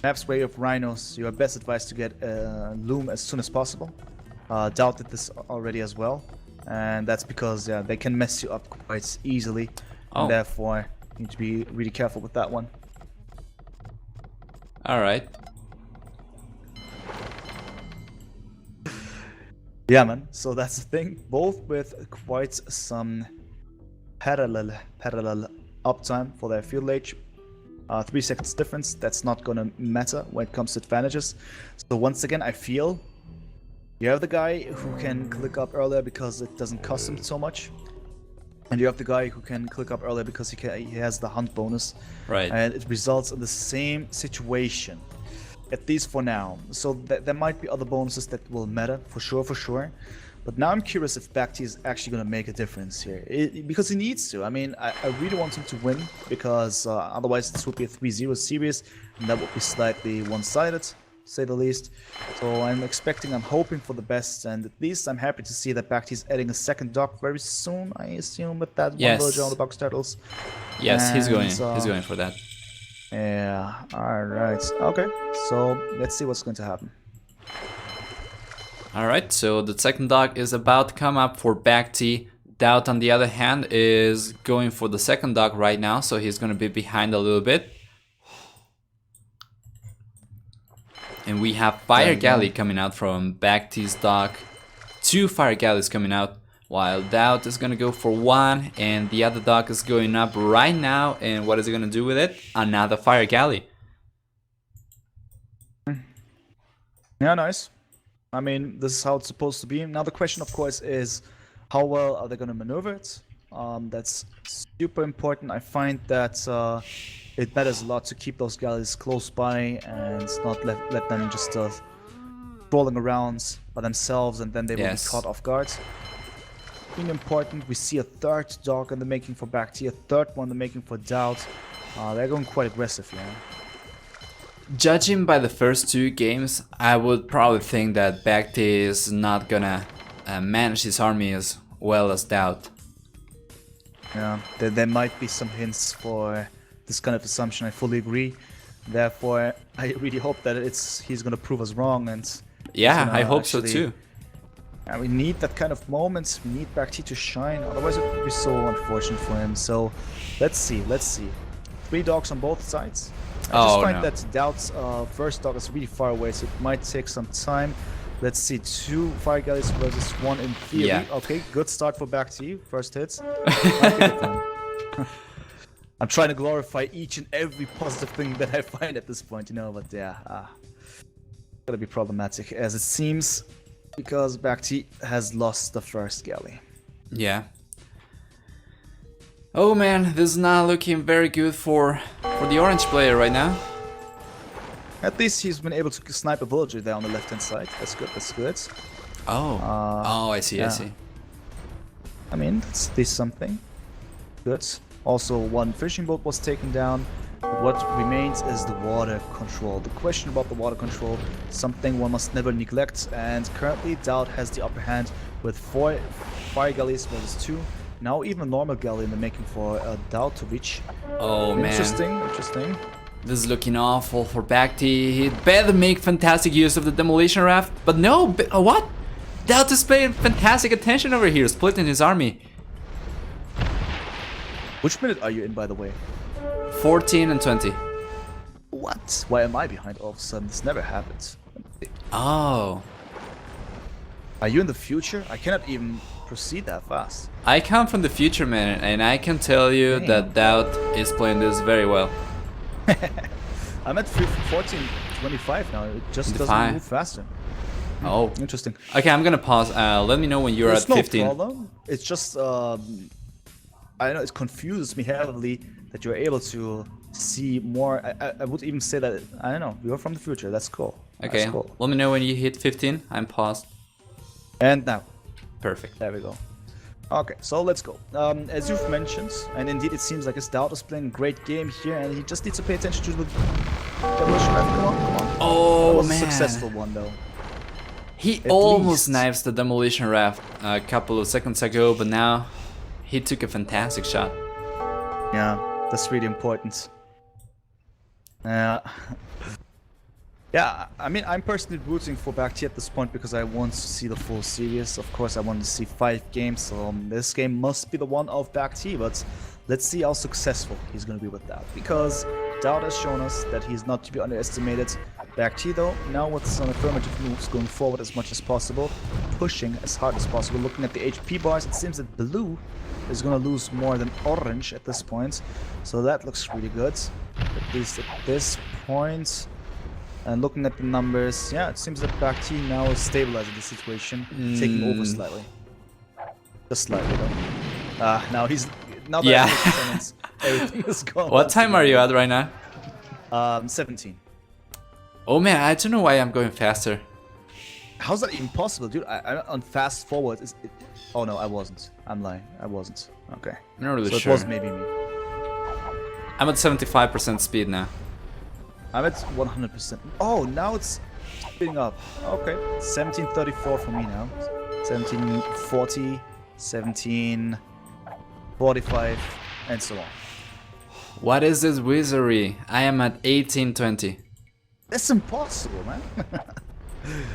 maps where you have rhinos, you are best advised to get Loom as soon as possible. Daut did this already as well, and that's because they can mess you up quite easily, and therefore you need to be really careful with that one. Yeah, man. So that's the thing. Both with quite some parallel uptime for their field age. 3 seconds difference. That's not gonna matter when it comes to advantages. So once again, I feel you have the guy who can click up earlier because it doesn't cost him so much, and you have the guy who can click up earlier because he has the hunt bonus. Right. And it results in the same situation, at least for now. So there might be other bonuses that will matter for sure. But now I'm curious if BacT is actually going to make a difference here. Because he needs to. I mean, I really want him to win, because otherwise this would be a 3-0 series, and that would be slightly one-sided, to say the least. So I'm hoping for the best, and at least I'm happy to see that BacT is adding a second dock very soon, I assume, with that one villager on the box turtles. Yes, and, he's going for that. Yeah, alright. Okay, so let's see what's going to happen. Alright, so the second dock is about to come up for BacT. Daut, on the other hand, is going for the second dock right now, so he's going to be behind a little bit. And we have Fire Galley coming out from BacT's dock. 2 Fire Galleys coming out, while Daut is going to go for 1, and the other dock is going up right now. And what is he going to do with it? Another Fire Galley. Yeah, nice. I mean, this is how it's supposed to be. Now the question, of course, is how well are they going to maneuver it? That's super important. I find that it matters a lot to keep those galleys close by and not let them just rolling around by themselves, and then they will be caught off guard. Being important, we see a third dog in the making for BacT, a third one in the making for Daut. They're going quite aggressive here. Judging by the first 2 games, I would probably think that BacT is not gonna manage his army as well as Daut. Yeah, there might be some hints for this kind of assumption. I fully agree. Therefore, I really hope that he's gonna prove us wrong, and yeah, I hope so too. And we need that kind of moments. We need BacT to shine. Otherwise, it would be so unfortunate for him. So, let's see. 3 dogs on both sides. I just find that Daut's first dog is really far away, so it might take some time. Let's see, 2 Fire Galleys versus 1 in theory. Yeah. Okay, good start for BacT. First hits. I'm trying to glorify each and every positive thing that I find at this point, you know, but yeah, it's gonna be problematic as it seems, because BacT has lost the first galley. Yeah. Oh man, this is not looking very good for the orange player right now. At least he's been able to snipe a villager there on the left-hand side. That's good. Oh. I see. I mean, it's at least something. Good. Also, 1 fishing boat was taken down. But what remains is the water control. The question about the water control, something one must never neglect. And currently, Daut has the upper hand with 4 Fire Galleys versus 2. Now even a normal galley in the making for Dautovic. Oh man. Interesting. This is looking awful for BacT. He better make fantastic use of the demolition raft. But no, what? Daut is paying fantastic attention over here, splitting his army. Which minute are you in, by the way? 14 and 20. What? Why am I behind all of a sudden? This never happens. Oh. Are you in the future? I cannot even proceed that fast. I come from the future, man, and I can tell you that Daut is playing this very well. I'm at 14:25 now. It just doesn't move faster. Oh, interesting. Okay, I'm gonna pause. Let me know when you're at 15. No problem. It's just I don't know. It confuses me heavily that you're able to see more. I would even say that I don't know. You're from the future. That's cool. Okay. That's cool. Let me know when you hit 15. I'm paused. And now. Perfect. There we go. Okay, so let's go. As you've mentioned, and indeed it seems like his Daut is playing a great game here, and he just needs to pay attention to the demolition raft. Come on. Oh, that was man. a successful one, though. He almost knifes the demolition raft a couple of seconds ago, but now he took a fantastic shot. Yeah, that's really important. Yeah, I mean, I'm personally rooting for BacT at this point because I want to see the full series. Of course, I want to see 5 games, so this game must be the one of BacT, but let's see how successful he's going to be with that. Because Daut has shown us that he's not to be underestimated. BacT, though, now with some affirmative moves going forward as much as possible, pushing as hard as possible. Looking at the HP bars, it seems that blue is gonna lose more than orange at this point, so that looks really good, at least at this point. And looking at the numbers, yeah, it seems that BacT now is stabilizing the situation, taking over slightly. Just slightly though. Now he's that everything is gone. What time are you at right now? 17. Oh man, I don't know why I'm going faster. How's that even possible, dude? I on fast forward oh no, I wasn't. I'm lying. I wasn't. Okay. I'm not really so sure. It was maybe me. I'm at 75% speed now. I'm at 100%. Oh, now it's speeding up. Okay. 1734 for me now. 1740, 1745, and so on. What is this wizardry? I am at 1820. That's impossible, man.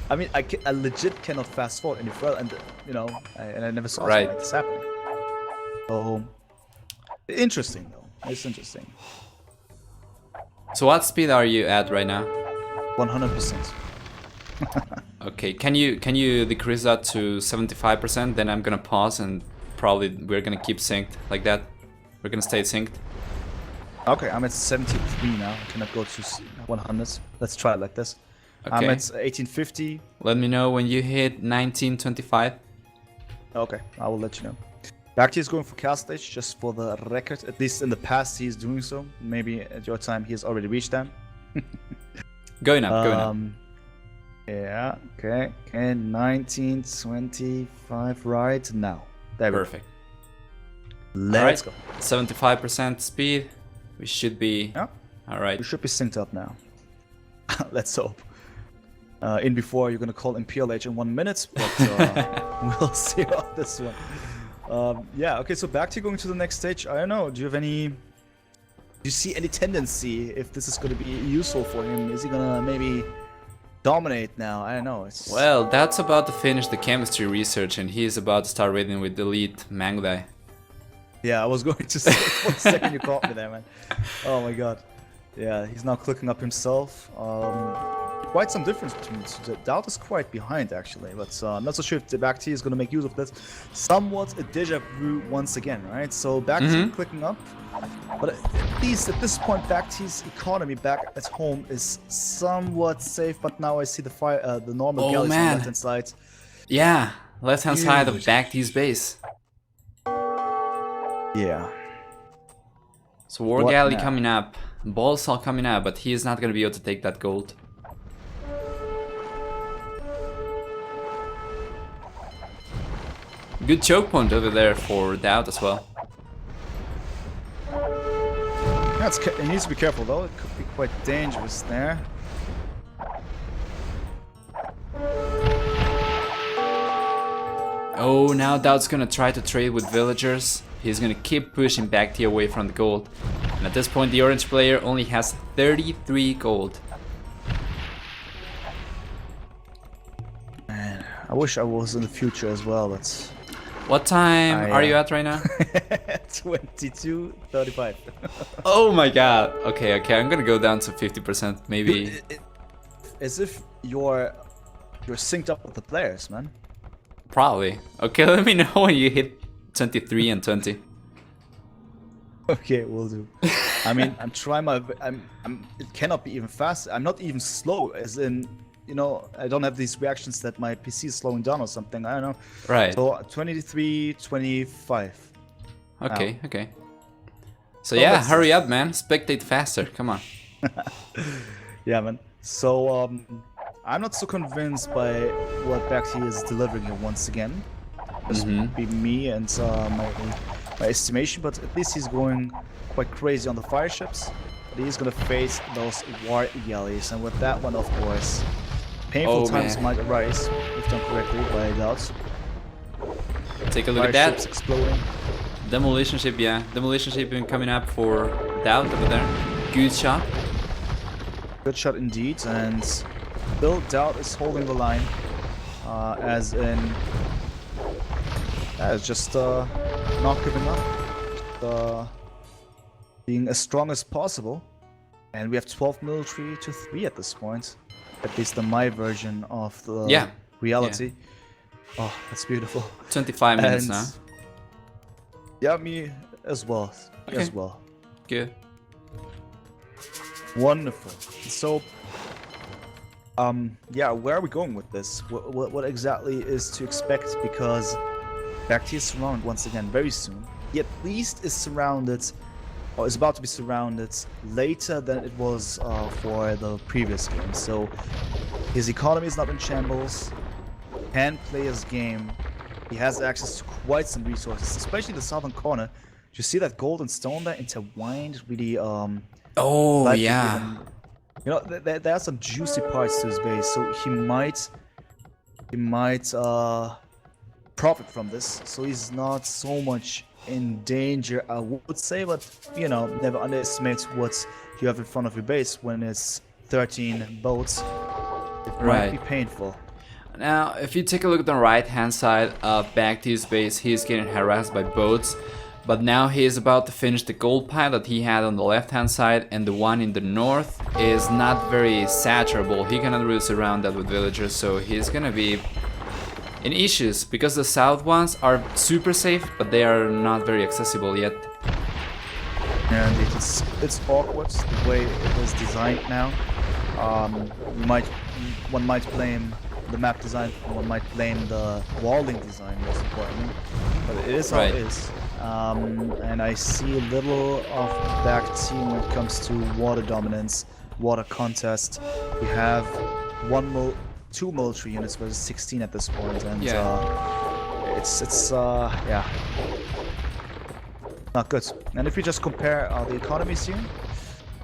I mean, I legit cannot fast forward any further, and you know, I never saw something like this happening. So interesting, though. It's interesting. So what speed are you at right now? 100%. Okay, can you decrease that to 75%? Then I'm gonna pause and probably we're gonna keep synced like that. We're gonna stay synced. Okay, I'm at 73 now. I cannot go to 100. Let's try it like this. Okay. I'm at 1850. Let me know when you hit 1925. Okay, I will let you know. BacT is going for Cal stage, just for the record. At least in the past, he's doing so. Maybe at your time, he has already reached them. Going up, going up. Yeah, okay. Okay, 1925 right now. There we go. Perfect. Let's go. 75% speed. We should be... Yeah. Alright. We should be synced up now. Let's hope. In before, you're going to call MPLH in 1 minute, but we'll see on this one. Yeah, okay, so BacT going to the next stage. I don't know, do you see any tendency if this is going to be useful for him? Is he going to maybe dominate now? I don't know. Well, that's about to finish the chemistry research and he's about to start raiding with elite Mangudai. Yeah, I was going to say for a second you caught me there, man. Oh my god. Yeah, he's now clicking up himself. Quite some difference between the two. Daut is quite behind actually, but I'm not so sure if the BacT is going to make use of this. Somewhat a deja vu once again, right? So BacT clicking up, but at least at this point BacT's economy back at home is somewhat safe. But now I see the normal galleys on the left hand side. Yeah, left hand side of BacT's base. Yeah. So War Galley coming up, Ballsaw coming up, but he is not going to be able to take that gold. Good choke point over there for Daut as well. Yeah, he needs to be careful though, it could be quite dangerous there. Oh, now Daut's gonna try to trade with villagers. He's gonna keep pushing BacT away from the gold. And at this point the orange player only has 33 gold. Man, I wish I was in the future as well, but... What time are you at right now? 22:35. Oh my god. Okay, I'm gonna go down to 50% maybe. As if you're synced up with the players, man. Probably. Okay, let me know when you hit 23 and 20. Okay, we'll do. I mean, I'm trying my... it cannot be even fast. I'm not even slow, as in... You know, I don't have these reactions that my PC is slowing down or something. I don't know. Right. So 23, 25. Okay, now. Okay. So yeah, hurry up, man. Spectate faster. Come on. Yeah, man. So I'm not so convinced by what BacT is delivering here once again. This would be me and my estimation, but at least he's going quite crazy on the fire ships. But he's gonna face those war galleys, and with that one, of course. Painful times might arise, if done correctly, by Daut. Take a look at that. Ships exploding. Demolition ship, yeah. Demolition ship coming up for Daut over there. Good shot. Good shot indeed, and still Daut is holding the line. As in... just not giving up. Being as strong as possible. And we have 12 military to 3 at this point. At least in my version of the reality. Oh, that's beautiful. 25 minutes And now. yeah, me as well. Me Okay. as well. Good. Wonderful. So, yeah, where are we going with this? What exactly is to expect? Because BacT is surrounded once again very soon. He at least is surrounded, or is about to be surrounded later than it was for the previous game. So his economy is not in shambles. Can play his game. He has access to quite some resources, especially the southern corner. You see that gold and stone there intertwined, really Oh, lightly yeah. given. You know, there are some juicy parts to his base, so he might profit from this. So he's not so much in danger, I would say, but you know, never underestimate what you have in front of your base when it's 13 boats. It might be Right. painful. Now, if you take a look at the right-hand side of BacT's base, he's getting harassed by boats. But now he is about to finish the gold pile that he had on the left-hand side, and the one in the north is not very saturable. He cannot really surround that with villagers, so he's gonna be in issues because the south ones are super safe, but they are not very accessible yet. And it's awkward the way it is designed now. One might blame the map design, one might blame the walling design most importantly, but it is how it is. And I see little of BacT when it comes to water dominance, water contest. We have two military units versus 16 at this point, and it's yeah, not good. And if you just compare the economies here,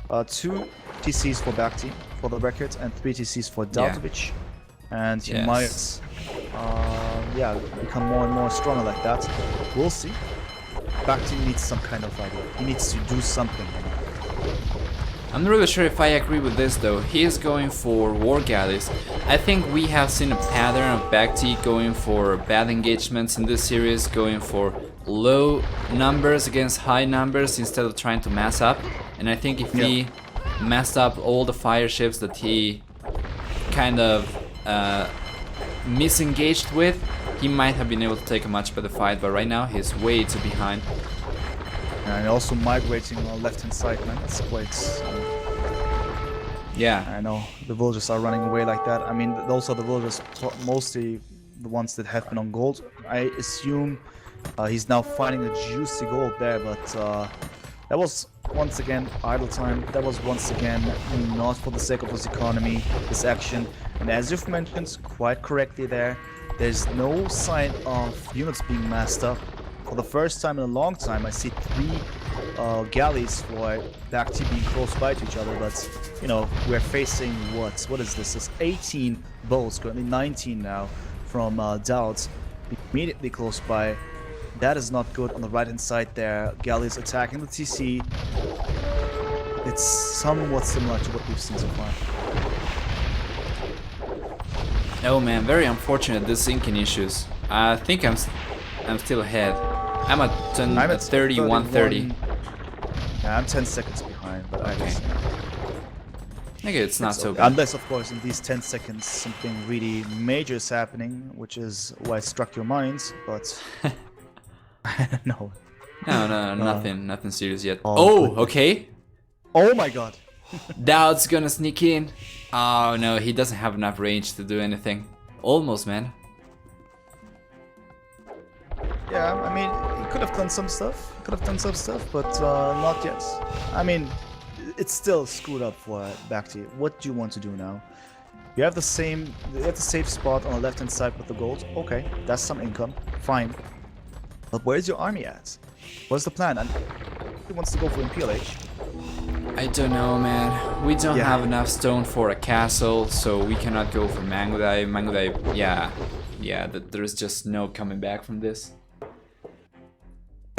2 TCs for BacT for the record, and 3 TCs for Dautovich, and he might yeah, become more and more stronger like that. We'll see. BacT needs some kind of idea. He needs to do something. I'm not really sure if I agree with this though. He is going for war galleys. I think we have seen a pattern of BacT going for bad engagements in this series, going for low numbers against high numbers instead of trying to mass up. And I think if he messed up all the fire ships that he kind of misengaged with, he might have been able to take a much better fight, but right now he's way too behind. And also migrating on the left-hand side, man, that's quite... yeah. I know, the villagers are running away like that. I mean, those are the villagers, mostly the ones that have been on gold. I assume he's now finding a juicy gold there, but that was once again idle time. That was once again not for the sake of his economy, his action. And as you've mentioned quite correctly there, there's no sign of units being massed up. For the first time in a long time, I see 3 galleys for BacT being close by to each other, but you know, we're facing what is this? It's 18 boats, currently 19 now, from Daut, immediately close by. That is not good on the right hand side there. Galleys attacking the TC. It's somewhat similar to what we've seen so far. Oh man, very unfortunate, this syncing issues. I think I'm still ahead. I'm at 31, 30. Yeah, I'm 10 seconds behind, but I guess... Okay, it's not so bad. Unless, of course, in these 10 seconds something really major is happening, which is why it struck your minds, but... No. No, nothing serious yet. Oh, okay. Oh my god. Daut's gonna sneak in. Oh no, he doesn't have enough range to do anything. Almost, man. Yeah, I mean, he could have done some stuff. But not yet. I mean, it's still screwed up for BacT. What do you want to do now? You have the safe spot on the left-hand side with the gold. Okay, that's some income. Fine. But where's your army at? What's the plan? And he wants to go for Imperial Age. I don't know, man. We don't have enough stone for a castle, so we cannot go for Mangudai. Mangudai, yeah, there's just no coming back from this.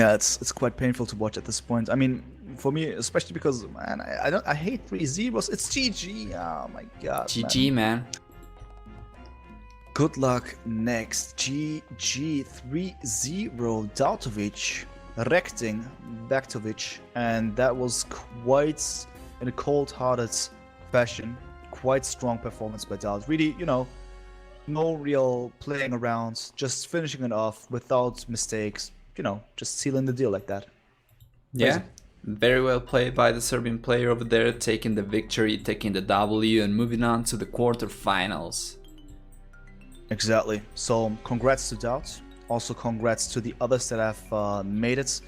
Yeah, it's quite painful to watch at this point. I mean, for me, especially because, man, I hate 3-0s. It's GG. Oh my god. GG, man. Good luck next. GG 3-0 Dautovich recting BacTovich, and that was quite in a cold-hearted fashion. Quite strong performance by Daut. Really, you know, No real playing around, just finishing it off without mistakes. Just sealing the deal like that. Yeah, Crazy. very well played by the Serbian player over there, taking the victory, taking the W, and moving on to the quarterfinals. Exactly. So congrats to Daut. Also congrats to the others that have made it.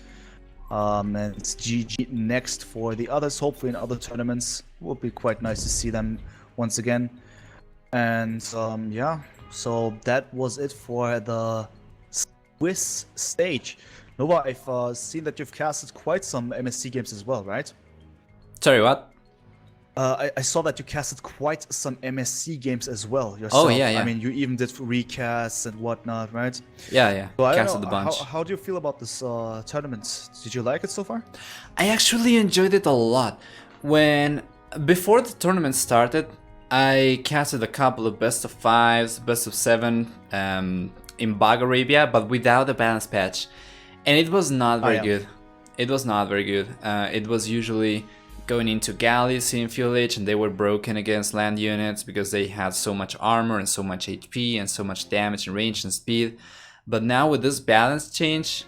And it's GG next for the others. Hopefully in other tournaments. Will be quite nice to see them once again. And yeah, so that was it for the Swiss stage. Nova, I've seen that you've casted quite some MSC games as well, right? Sorry, what? I saw that you casted quite some MSC games as well yourself. Oh, yeah. I mean, you even did recasts and whatnot, right? Yeah. So I don't Casted know, a bunch. how do you feel about this tournament? Did you like it so far? I actually enjoyed it a lot. Before the tournament started, I casted a couple of best of 5s, best of 7 in Bug Arabia, but without a balance patch. And it was not very good. It was not very good. It was usually going into galleys in Village, and they were broken against land units because they had so much armor and so much HP and so much damage and range and speed. But now with this balance change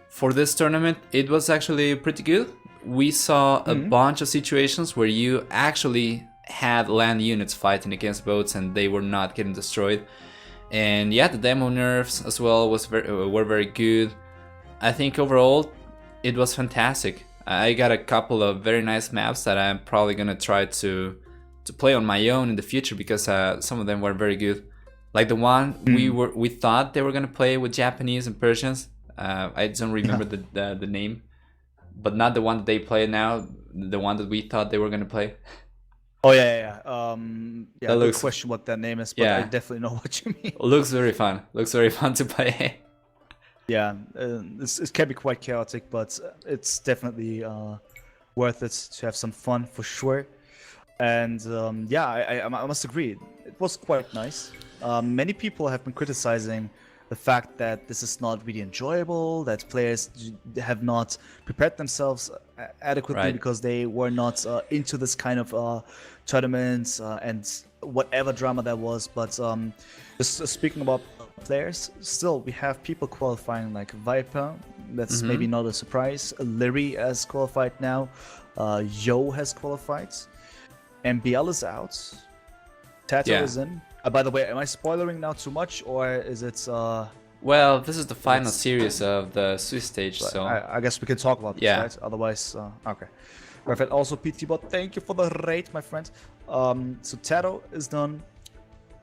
for this tournament, it was actually pretty good. We saw a bunch of situations where you actually had land units fighting against boats and they were not getting destroyed. And yeah, the demo nerfs as well were very good. I think overall it was fantastic. I got a couple of very nice maps that I'm probably gonna try to play on my own in the future because some of them were very good. Like the one we thought they were gonna play with Japanese and Persians. I don't remember the name, but not the one that they play now. The one that we thought they were gonna play. Oh yeah. Good looks, question what that name is, but I definitely know what you mean. Looks very fun. Looks very fun to play. Yeah, it can be quite chaotic, but it's definitely worth it to have some fun for sure. And yeah, I must agree, it was quite nice. Many people have been criticizing the fact that this is not really enjoyable, that players have not prepared themselves adequately because they were not into this kind of tournaments and whatever drama there was. But just speaking about players, still we have people qualifying like Viper. That's maybe not a surprise. Leary has qualified now. Yo has qualified. MBL is out. Tato is in. By the way, am I spoilering now too much, or is it? Well, this is the final series of the Swiss stage, so I guess we can talk about this, right? Otherwise, okay. Perfect. Also, PT Bot, thank you for the raid, my friend. So Tato is done.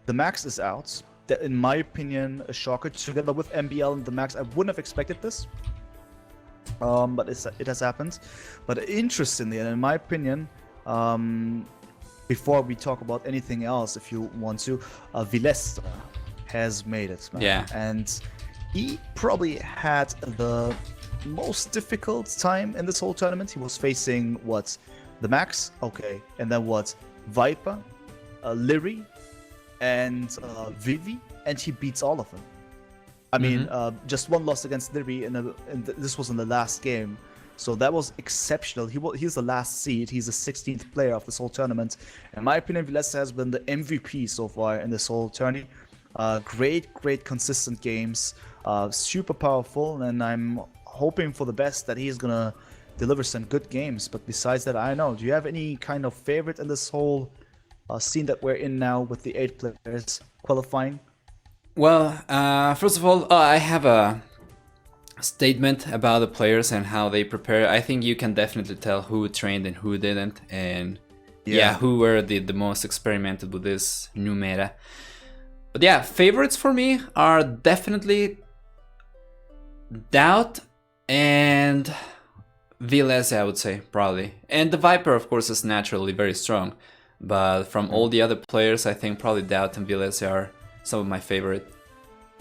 The Max is out. In my opinion, a shocker. Together with MBL and the Max, I wouldn't have expected this. But it has happened. But interestingly, and in my opinion, before we talk about anything else, if you want to, Vilestra has made it, man. Yeah. And he probably had the most difficult time in this whole tournament. He was facing, what? The Max? Okay. And then what? Viper, Leary, and Vivi, and he beats all of them. I mean, just one loss against Leary, and this was in the last game. So that was exceptional. He's the last seed. He's the 16th player of this whole tournament. In my opinion, Vilestra has been the MVP so far in this whole tourney. Great consistent games. Super powerful, and I'm hoping for the best that he's gonna deliver some good games. But besides that, I don't know. Do you have any kind of favorite in this whole scene that we're in now with the 8 players qualifying? Well, first of all, I have a statement about the players and how they prepare. I think you can definitely tell who trained and who didn't, and who were the most experimented with this new meta. But yeah, favorites for me are definitely Daut and Vilestra, I would say, probably. And the Viper, of course, is naturally very strong. But from all the other players, I think probably Daut and Vilestra are some of my favorite.